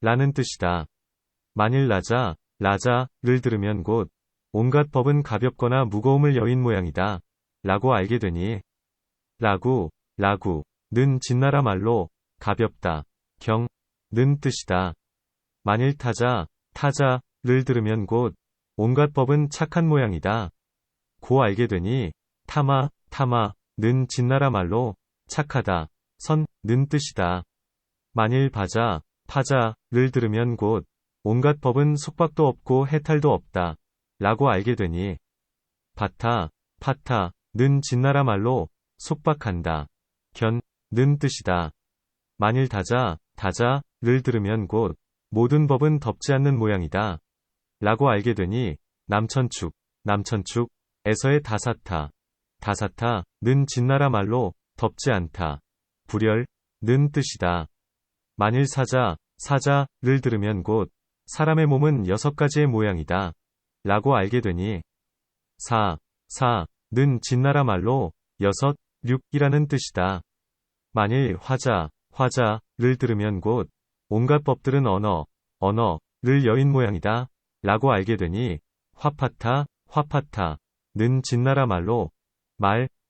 라는 뜻이다. 만일 라자를 들으면 곧 온갖 법은 가볍거나 무거움을 여인 모양이다. 라고 알게 되니 는 진나라 말로 가볍다. 는 뜻이다. 만일 타자를 들으면 곧 온갖 법은 착한 모양이다. 고 알게 되니 타마는 진나라 말로 착하다. 는 뜻이다. 만일 파자를 들으면 곧 온갖 법은 속박도 없고 해탈도 없다. 라고 알게 되니 파타는 진나라 말로 속박한다. 는 뜻이다. 만일 다자를 들으면 곧 모든 법은 덮지 않는 모양이다. 라고 알게 되니 남천축에서의 다사타는 진나라 말로 덮지 않다. 불열는 뜻이다. 만일 사자를 들으면 곧 사람의 몸은 6가지의 모양이다. 라고 알게 되니 사는 진나라 말로 6이라는 뜻이다. 만일 화자를 들으면 곧 온갖 법들은 언어를 여인 모양이다. 라고 알게 되니 화파타는 진나라 말로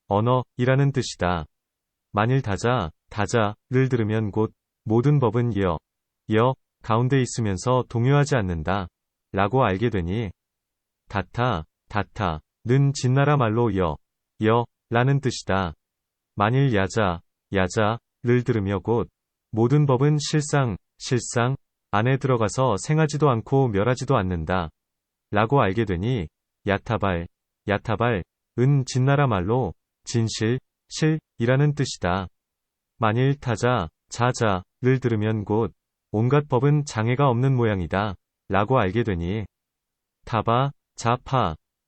언어이라는 뜻이다. 만일 다자를 들으면 곧 모든 법은 여 가운데 있으면서 동요하지 않는다. 라고 알게 되니 다타, 는 진나라 말로 라는 뜻이다. 만일 야자를 들으며 곧 모든 법은 실상 안에 들어가서 생하지도 않고 멸하지도 않는다. 라고 알게 되니 야타발, 은 진나라 말로 이라는 뜻이다. 만일 자자를 들으면 곧 온갖 법은 장애가 없는 모양이다. 라고 알게 되니 타바,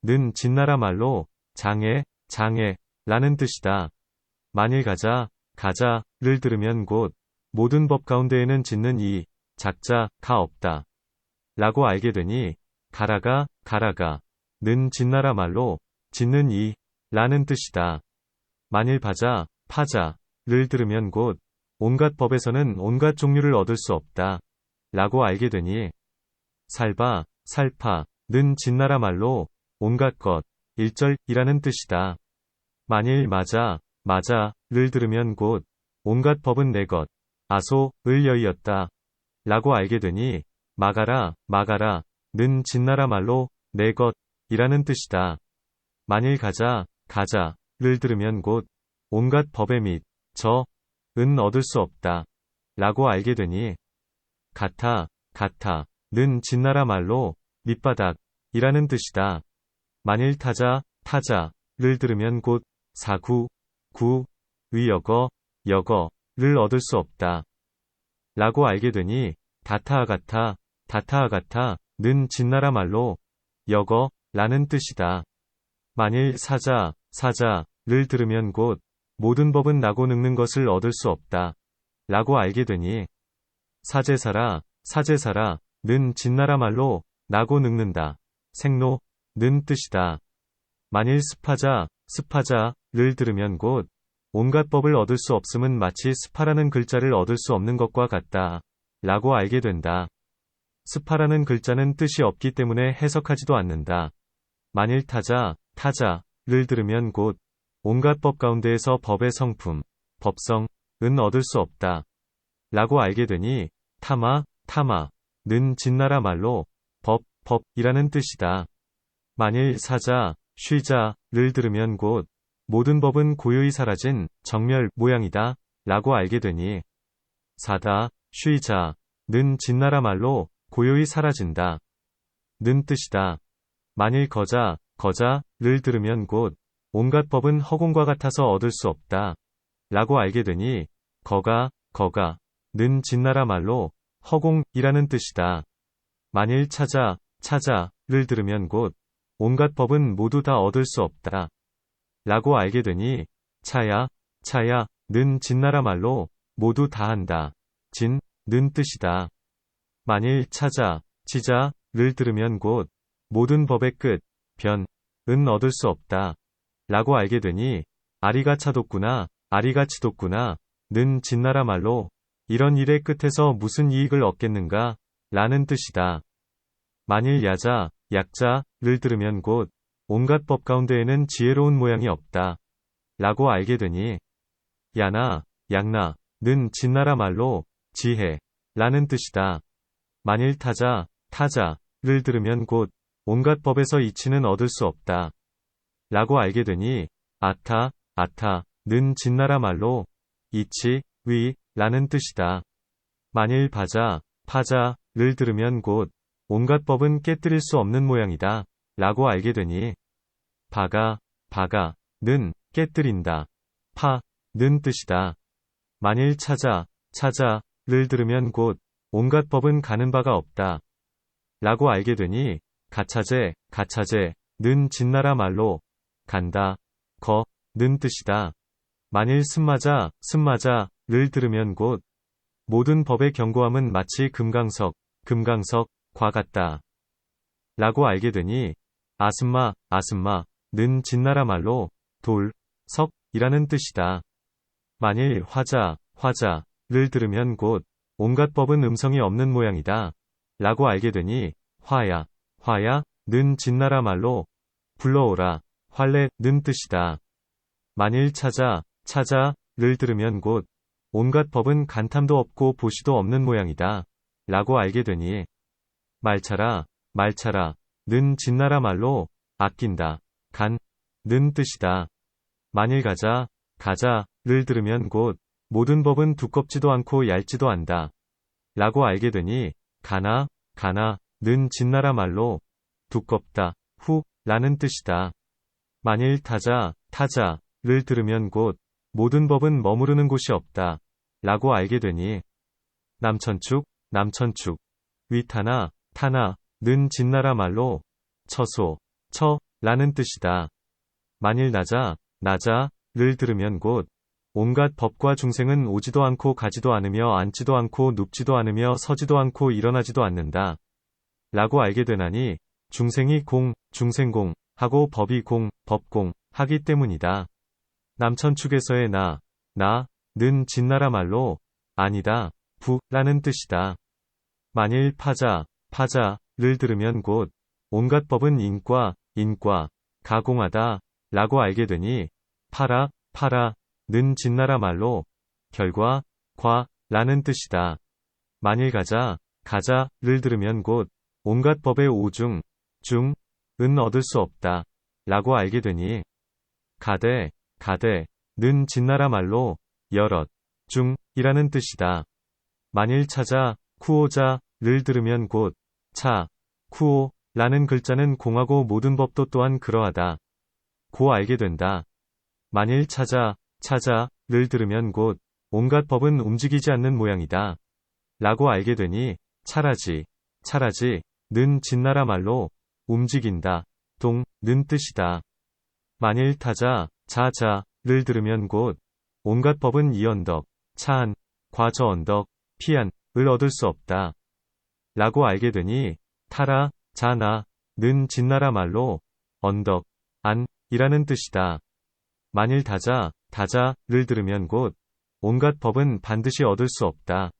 는 진나라 말로 장애라는 뜻이다. 만일 가자를 들으면 곧 모든 법 가운데에는 짓는 작자가 없다. 라고 알게 되니 가라가, 는 진나라 말로 짓는 라는 뜻이다. 만일 파자를 들으면 곧 온갖 법에서는 온갖 종류를 얻을 수 없다. 라고 알게 되니 살파는 진나라 말로 온갖 것, 일절이라는 뜻이다. 만일 마자를 들으면 곧 온갖 법은 내 것, 아소을 여이었다. 라고 알게 되니 마가라는 진나라 말로 내 것이라는 뜻이다. 만일 가자를 들으면 곧 온갖 법의 및 은 얻을 수 없다. 라고 알게 되니 가타는 진나라 말로 밑바닥이라는 뜻이다. 만일 타자를 들으면 곧 여거를 얻을 수 없다. 라고 알게 되니 다타아가타는 진나라 말로 여거라는 뜻이다. 만일 사자를 들으면 곧 모든 법은 나고 늙는 것을 얻을 수 없다. 라고 알게 되니 사제사라는 진나라 말로 나고 늙는다. 생로는 뜻이다. 만일 스파자를 들으면 곧 온갖 법을 얻을 수 없음은 마치 스파라는 글자를 얻을 수 없는 것과 같다. 라고 알게 된다. 스파라는 글자는 뜻이 없기 때문에 해석하지도 않는다. 만일 타자를 들으면 곧 온갖 법 가운데에서 법의 성품, 법성은 얻을 수 없다. 라고 알게 되니 타마는 진나라 말로 법이라는 뜻이다. 만일 쉬자를 들으면 곧 모든 법은 고요히 사라진 정멸 모양이다. 라고 알게 되니 쉬자는 진나라 말로 고요히 사라진다. 는 뜻이다. 만일 거자를 들으면 곧 온갖 법은 허공과 같아서 얻을 수 없다. 라고 알게 되니 거가는 진나라 말로 허공이라는 뜻이다. 만일 차자를 들으면 곧 온갖 법은 모두 다 얻을 수 없다. 라고 알게 되니 차야는 진나라 말로 모두 다 한다. 는 뜻이다. 만일 지자를 들으면 곧 모든 법의 끝, 변은 얻을 수 없다. 라고 알게 되니 아리가치도꾸나 는 진나라 말로 이런 일의 끝에서 무슨 이익을 얻겠는가 라는 뜻이다. 만일 약자를 들으면 곧 온갖 법 가운데에는 지혜로운 모양이 없다. 라고 알게 되니 양나는 진나라 말로 지혜라는 뜻이다. 만일 타자를 들으면 곧 온갖 법에서 이치는 얻을 수 없다. 라고 알게 되니 아타는 진나라 말로 이치, 위라는 뜻이다. 만일 파자를 들으면 곧 온갖 법은 깨뜨릴 수 없는 모양이다. 라고 알게 되니 바가는 깨뜨린다. 파는 뜻이다. 만일 차자를 들으면 곧 온갖 법은 가는 바가 없다. 라고 알게 되니 가차제는 진나라 말로 간다. 는 뜻이다. 만일 승마자를 들으면 곧 모든 법의 견고함은 마치 금강석과 같다. 라고 알게 되니 아슴마는 진나라 말로 돌석이라는 뜻이다. 만일 화자를 들으면 곧 온갖 법은 음성이 없는 모양이다. 라고 알게 되니 화야는 진나라 말로 불러오라, 활래는 뜻이다. 만일 차자를 들으면 곧 온갖 법은 간탐도 없고 보시도 없는 모양이다. 라고 알게 되니 말차라는 진나라 말로 아낀다, 는 뜻이다. 만일 가자를 들으면 곧 모든 법은 두껍지도 않고 얇지도 않다 라고 알게 되니 가나는 진나라 말로 두껍다, 라는 뜻이다. 만일 타자를 들으면 곧 모든 법은 머무르는 곳이 없다 라고 알게 되니 남천축, 타나는 진나라 말로 처소라는 뜻이다. 만일 나자를 들으면 곧 온갖 법과 중생은 오지도 않고 가지도 않으며 앉지도 않고 눕지도 않으며 서지도 않고 일어나지도 않는다 라고 알게 되나니 중생이 중생공 하고 법이 법공 하기 때문이다. 남천축에서의 나는 진나라 말로 아니다, 라는 뜻이다. 만일 파자를 들으면 곧 온갖 법은 인과 가공하다 라고 알게 되니 파라는 진나라 말로 결과 라는 뜻이다. 만일 가자를 들으면 곧 온갖 법의 오중은 얻을 수 없다 라고 알게 되니 가대는 진나라 말로 이라는 뜻이다. 만일 쿠오자를 들으면 곧 쿠오라는 글자는 공하고 모든 법도 또한 그러하다 고 알게 된다. 만일 차자를 들으면 곧 온갖 법은 움직이지 않는 모양이다 라고 알게 되니 차라지는 진나라 말로 움직인다, 는 뜻이다. 만일 자자를 들으면 곧 온갖 법은 이 언덕, 차안, 저 언덕, 피안을 얻을 수 없다 라고 알게 되니 타라자나는 진나라 말로 언덕, 안이라는 뜻이다. 만일 다자를 들으면 곧 온갖 법은 반드시 얻을 수 없다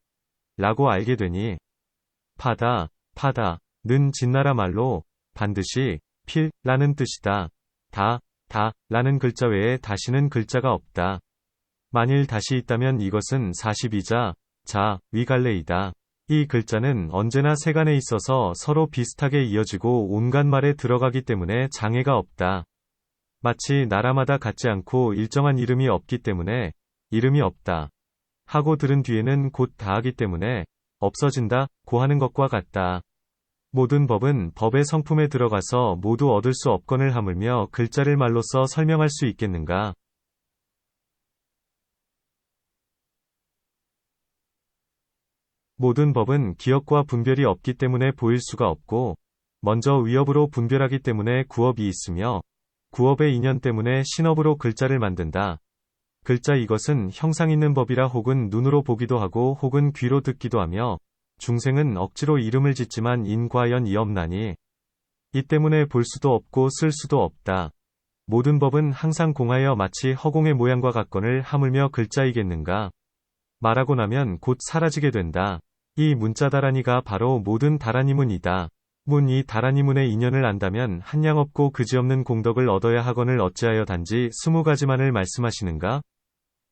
라고 알게 되니 파다는 진나라 말로 반드시 필라는 뜻이다. 다라는 글자 외에 다시는 글자가 없다. 만일 다시 있다면 이것은 42자 위갈래이다. 이 글자는 언제나 세간에 있어서 서로 비슷하게 이어지고 온갖 말에 들어가기 때문에 장애가 없다. 마치 나라마다 같지 않고 일정한 이름이 없기 때문에 이름이 없다 하고 들은 뒤에는 곧 다하기 때문에 없어진다 고 하는 것과 같다. 모든 법은 법의 성품에 들어가서 모두 얻을 수 없건을 하물며 글자를 말로써 설명할 수 있겠는가? 모든 법은 기억과 분별이 없기 때문에 보일 수가 없고 먼저 위업으로 분별하기 때문에 구업이 있으며 구업의 인연 때문에 신업으로 글자를 만든다. 글자 이것은 형상 있는 법이라 혹은 눈으로 보기도 하고 혹은 귀로 듣기도 하며 중생은 억지로 이름을 짓지만 인과연이 없나니 이 때문에 볼 수도 없고 쓸 수도 없다. 모든 법은 항상 공하여 마치 허공의 모양과 같거늘 하물며 글자이겠는가? 말하고 나면 곧 사라지게 된다. 이 문자 다라니가 바로 모든 다라니문이다. 이 다라니문의 인연을 안다면 한량 없고 그지없는 공덕을 얻어야 하거늘 어찌하여 단지 20가지만을 말씀하시는가?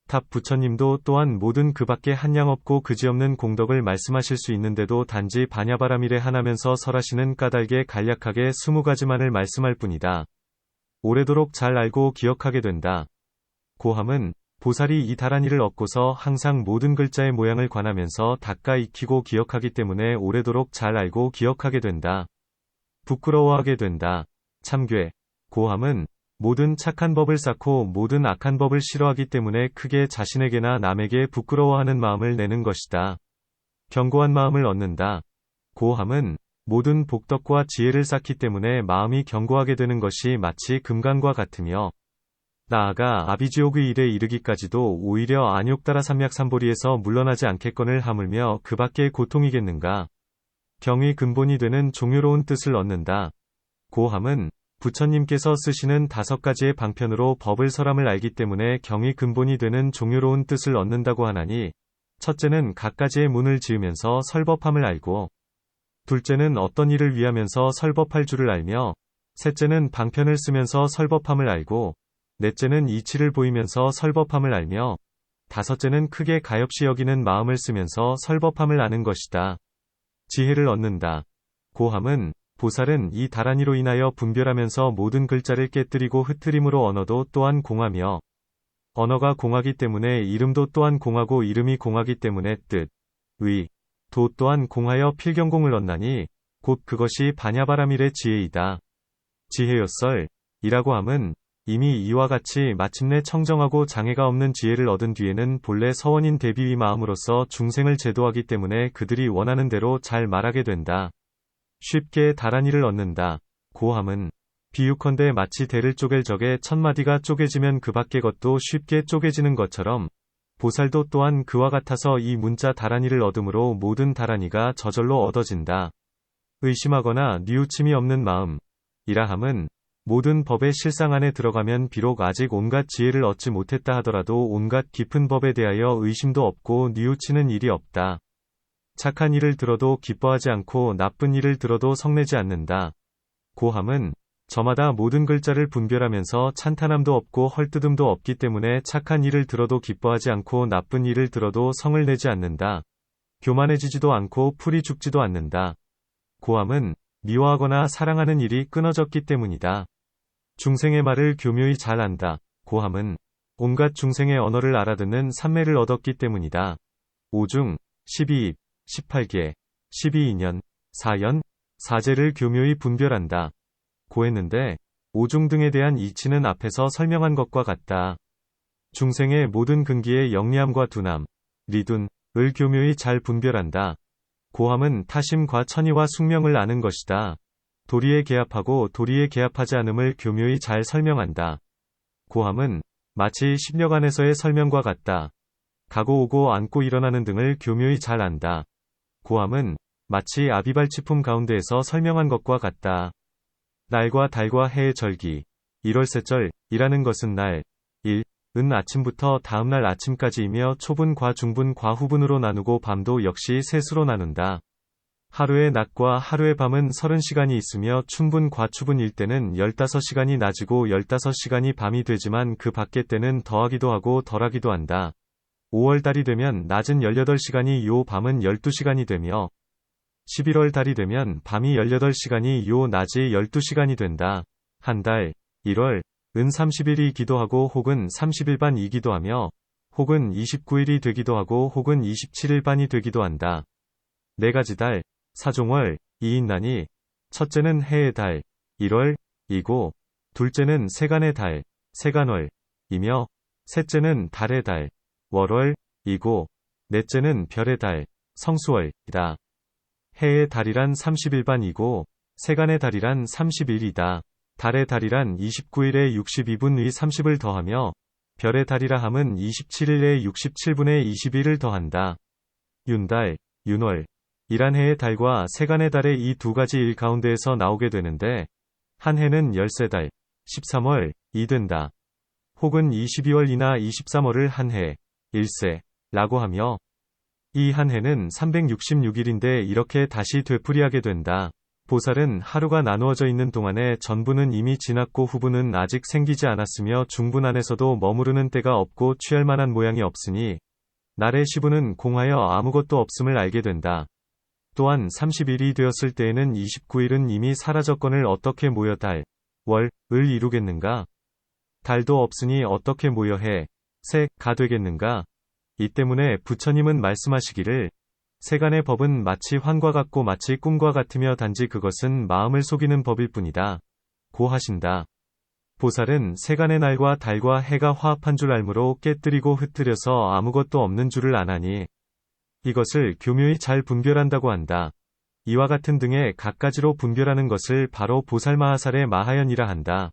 탑 부처님도 또한 모든 그 밖에 한량 없고 그지없는 공덕을 말씀하실 수 있는데도 단지 반야바라밀에 하나면서 설하시는 까닭에 간략하게 20가지만을 말씀할 뿐이다. 오래도록 잘 알고 기억하게 된다. 고함은 보살이 이 다라니를 얻고서 항상 모든 글자의 모양을 관하면서 닦아 익히고 기억하기 때문에 오래도록 잘 알고 기억하게 된다. 부끄러워하게 된다. 참괴. 고함은 모든 착한 법을 쌓고 모든 악한 법을 싫어하기 때문에 크게 자신에게나 남에게 부끄러워하는 마음을 내는 것이다. 견고한 마음을 얻는다. 고함은 모든 복덕과 지혜를 쌓기 때문에 마음이 견고하게 되는 것이 마치 금강과 같으며 나아가 아비지옥의 일에 이르기까지도 오히려 안욕따라 삼약삼보리에서 물러나지 않겠거늘 하물며 그 밖의 고통이겠는가. 경의 근본이 되는 종유로운 뜻을 얻는다. 고함은 부처님께서 쓰시는 5가지의 방편으로 법을 설함을 알기 때문에 경의 근본이 되는 종유로운 뜻을 얻는다고 하나니 첫째는 각가지의 문을 지으면서 설법함을 알고 둘째는 어떤 일을 위하면서 설법할 줄을 알며 셋째는 방편을 쓰면서 설법함을 알고 넷째는 이치를 보이면서 설법함을 알며 다섯째는 크게 가엾이 여기는 마음을 쓰면서 설법함을 아는 것이다. 지혜를 얻는다. 고함은 보살은 이 다란이로 인하여 분별하면서 모든 글자를 깨뜨리고 흩트림으로 언어도 또한 공하며, 언어가 공하기 때문에 이름도 또한 공하고 이름이 공하기 때문에 뜻, 의, 도 또한 공하여 필경공을 얻나니 곧 그것이 반야바라밀의 지혜이다. 지혜요설 이라고 함은 이미 이와 같이 마침내 청정하고 장애가 없는 지혜를 얻은 뒤에는 본래 서원인 대비위 마음으로써 중생을 제도하기 때문에 그들이 원하는 대로 잘 말하게 된다. 쉽게 다란이를 얻는다. 고함은 비유컨대 마치 대를 쪼갤 적에 천마디가 쪼개지면 그 밖의 것도 쉽게 쪼개지는 것처럼 보살도 또한 그와 같아서 이 문자 다란이를 얻음으로 모든 다란이가 저절로 얻어진다. 의심하거나 뉘우침이 없는 마음 이라 함은 모든 법의 실상 안에 들어가면 비록 아직 온갖 지혜를 얻지 못했다 하더라도 온갖 깊은 법에 대하여 의심도 없고 뉘우치는 일이 없다. 착한 일을 들어도 기뻐하지 않고 나쁜 일을 들어도 성내지 않는다. 고함은 저마다 모든 글자를 분별하면서 찬탄함도 없고 헐뜯음도 없기 때문에 착한 일을 들어도 기뻐하지 않고 나쁜 일을 들어도 성을 내지 않는다. 교만해지지도 않고 풀이 죽지도 않는다. 고함은 미워하거나 사랑하는 일이 끊어졌기 때문이다. 중생의 말을 교묘히 잘 안다. 고함은 온갖 중생의 언어를 알아듣는 삼매를 얻었기 때문이다. 5중, 12입, 18개, 12인연, 4연, 4제를 교묘히 분별한다. 고했는데 5중 등에 대한 이치는 앞에서 설명한 것과 같다. 중생의 모든 근기의 영리함과 둔함, 리둔, 을 교묘히 잘 분별한다. 고함은 타심과 천의와 숙명을 아는 것이다. 도리에 개합하고 도리에 개합하지 않음을 교묘히 잘 설명한다. 고함은 마치 십력안에서의 설명과 같다. 가고 오고 앉고 일어나는 등을 교묘히 잘 안다. 고함은 마치 아비발치품 가운데에서 설명한 것과 같다. 날과 달과 해의 절기, 1월세절, 이라는 것은 날, 은 아침부터 다음날 아침까지이며 초분과 중분과 후분으로 나누고 밤도 역시 셋으로 나눈다. 하루의 낮과 하루의 밤은 30시간이 있으며 춘분과 추분일 때는 15시간이 낮이고 15시간이 밤이 되지만 그 밖의 때는 더하기도 하고 덜하기도 한다. 5월 달이 되면 낮은 18시간이 요 밤은 12시간이 되며 11월 달이 되면 밤이 18시간이 요 낮이 12시간이 된다. 한 달, 1월, 은 30일이기도 하고 혹은 30일반이기도 하며 혹은 29일이 되기도 하고 혹은 27일반이 되기도 한다. 4가지 달, 사종월, 이인나니 첫째는 해의 달, 1월, 이고 둘째는 세간의 달, 세간월, 이며 셋째는 달의 달, 월월, 이고 넷째는 별의 달, 성수월이다. 해의 달이란 30일반이고 세간의 달이란 30일이다. 달의 달이란 29일에 62분의 30을 더하며 별의 달이라 함은 27일에 67분의 21을 더한다. 윤달, 윤월, 이란 해의 달과 세간의 달의 이 두 가지 일 가운데에서 나오게 되는데 한 해는 13달, 13월이 된다. 혹은 22월이나 23월을 한 해, 일세, 라고 하며 이 한 해는 366일인데 이렇게 다시 되풀이하게 된다. 보살은 하루가 나누어져 있는 동안에 전부는 이미 지났고 후부는 아직 생기지 않았으며 중분 안에서도 머무르는 때가 없고 취할 만한 모양이 없으니 날의 시부는 공하여 아무것도 없음을 알게 된다. 또한 30일이 되었을 때에는 29일은 이미 사라졌거늘 어떻게 모여 달, 월, 을 이루겠는가? 달도 없으니 어떻게 모여 해, 세가 되겠는가? 이 때문에 부처님은 말씀하시기를 세간의 법은 마치 환과 같고 마치 꿈과 같으며 단지 그것은 마음을 속이는 법일 뿐이다. 고 하신다. 보살은 세간의 날과 달과 해가 화합한 줄 알므로 깨뜨리고 흩뜨려서 아무것도 없는 줄을 아나니 이것을 교묘히 잘 분별한다고 한다. 이와 같은 등의 갖가지로 분별하는 것을 바로 보살마하살의 마하연이라 한다.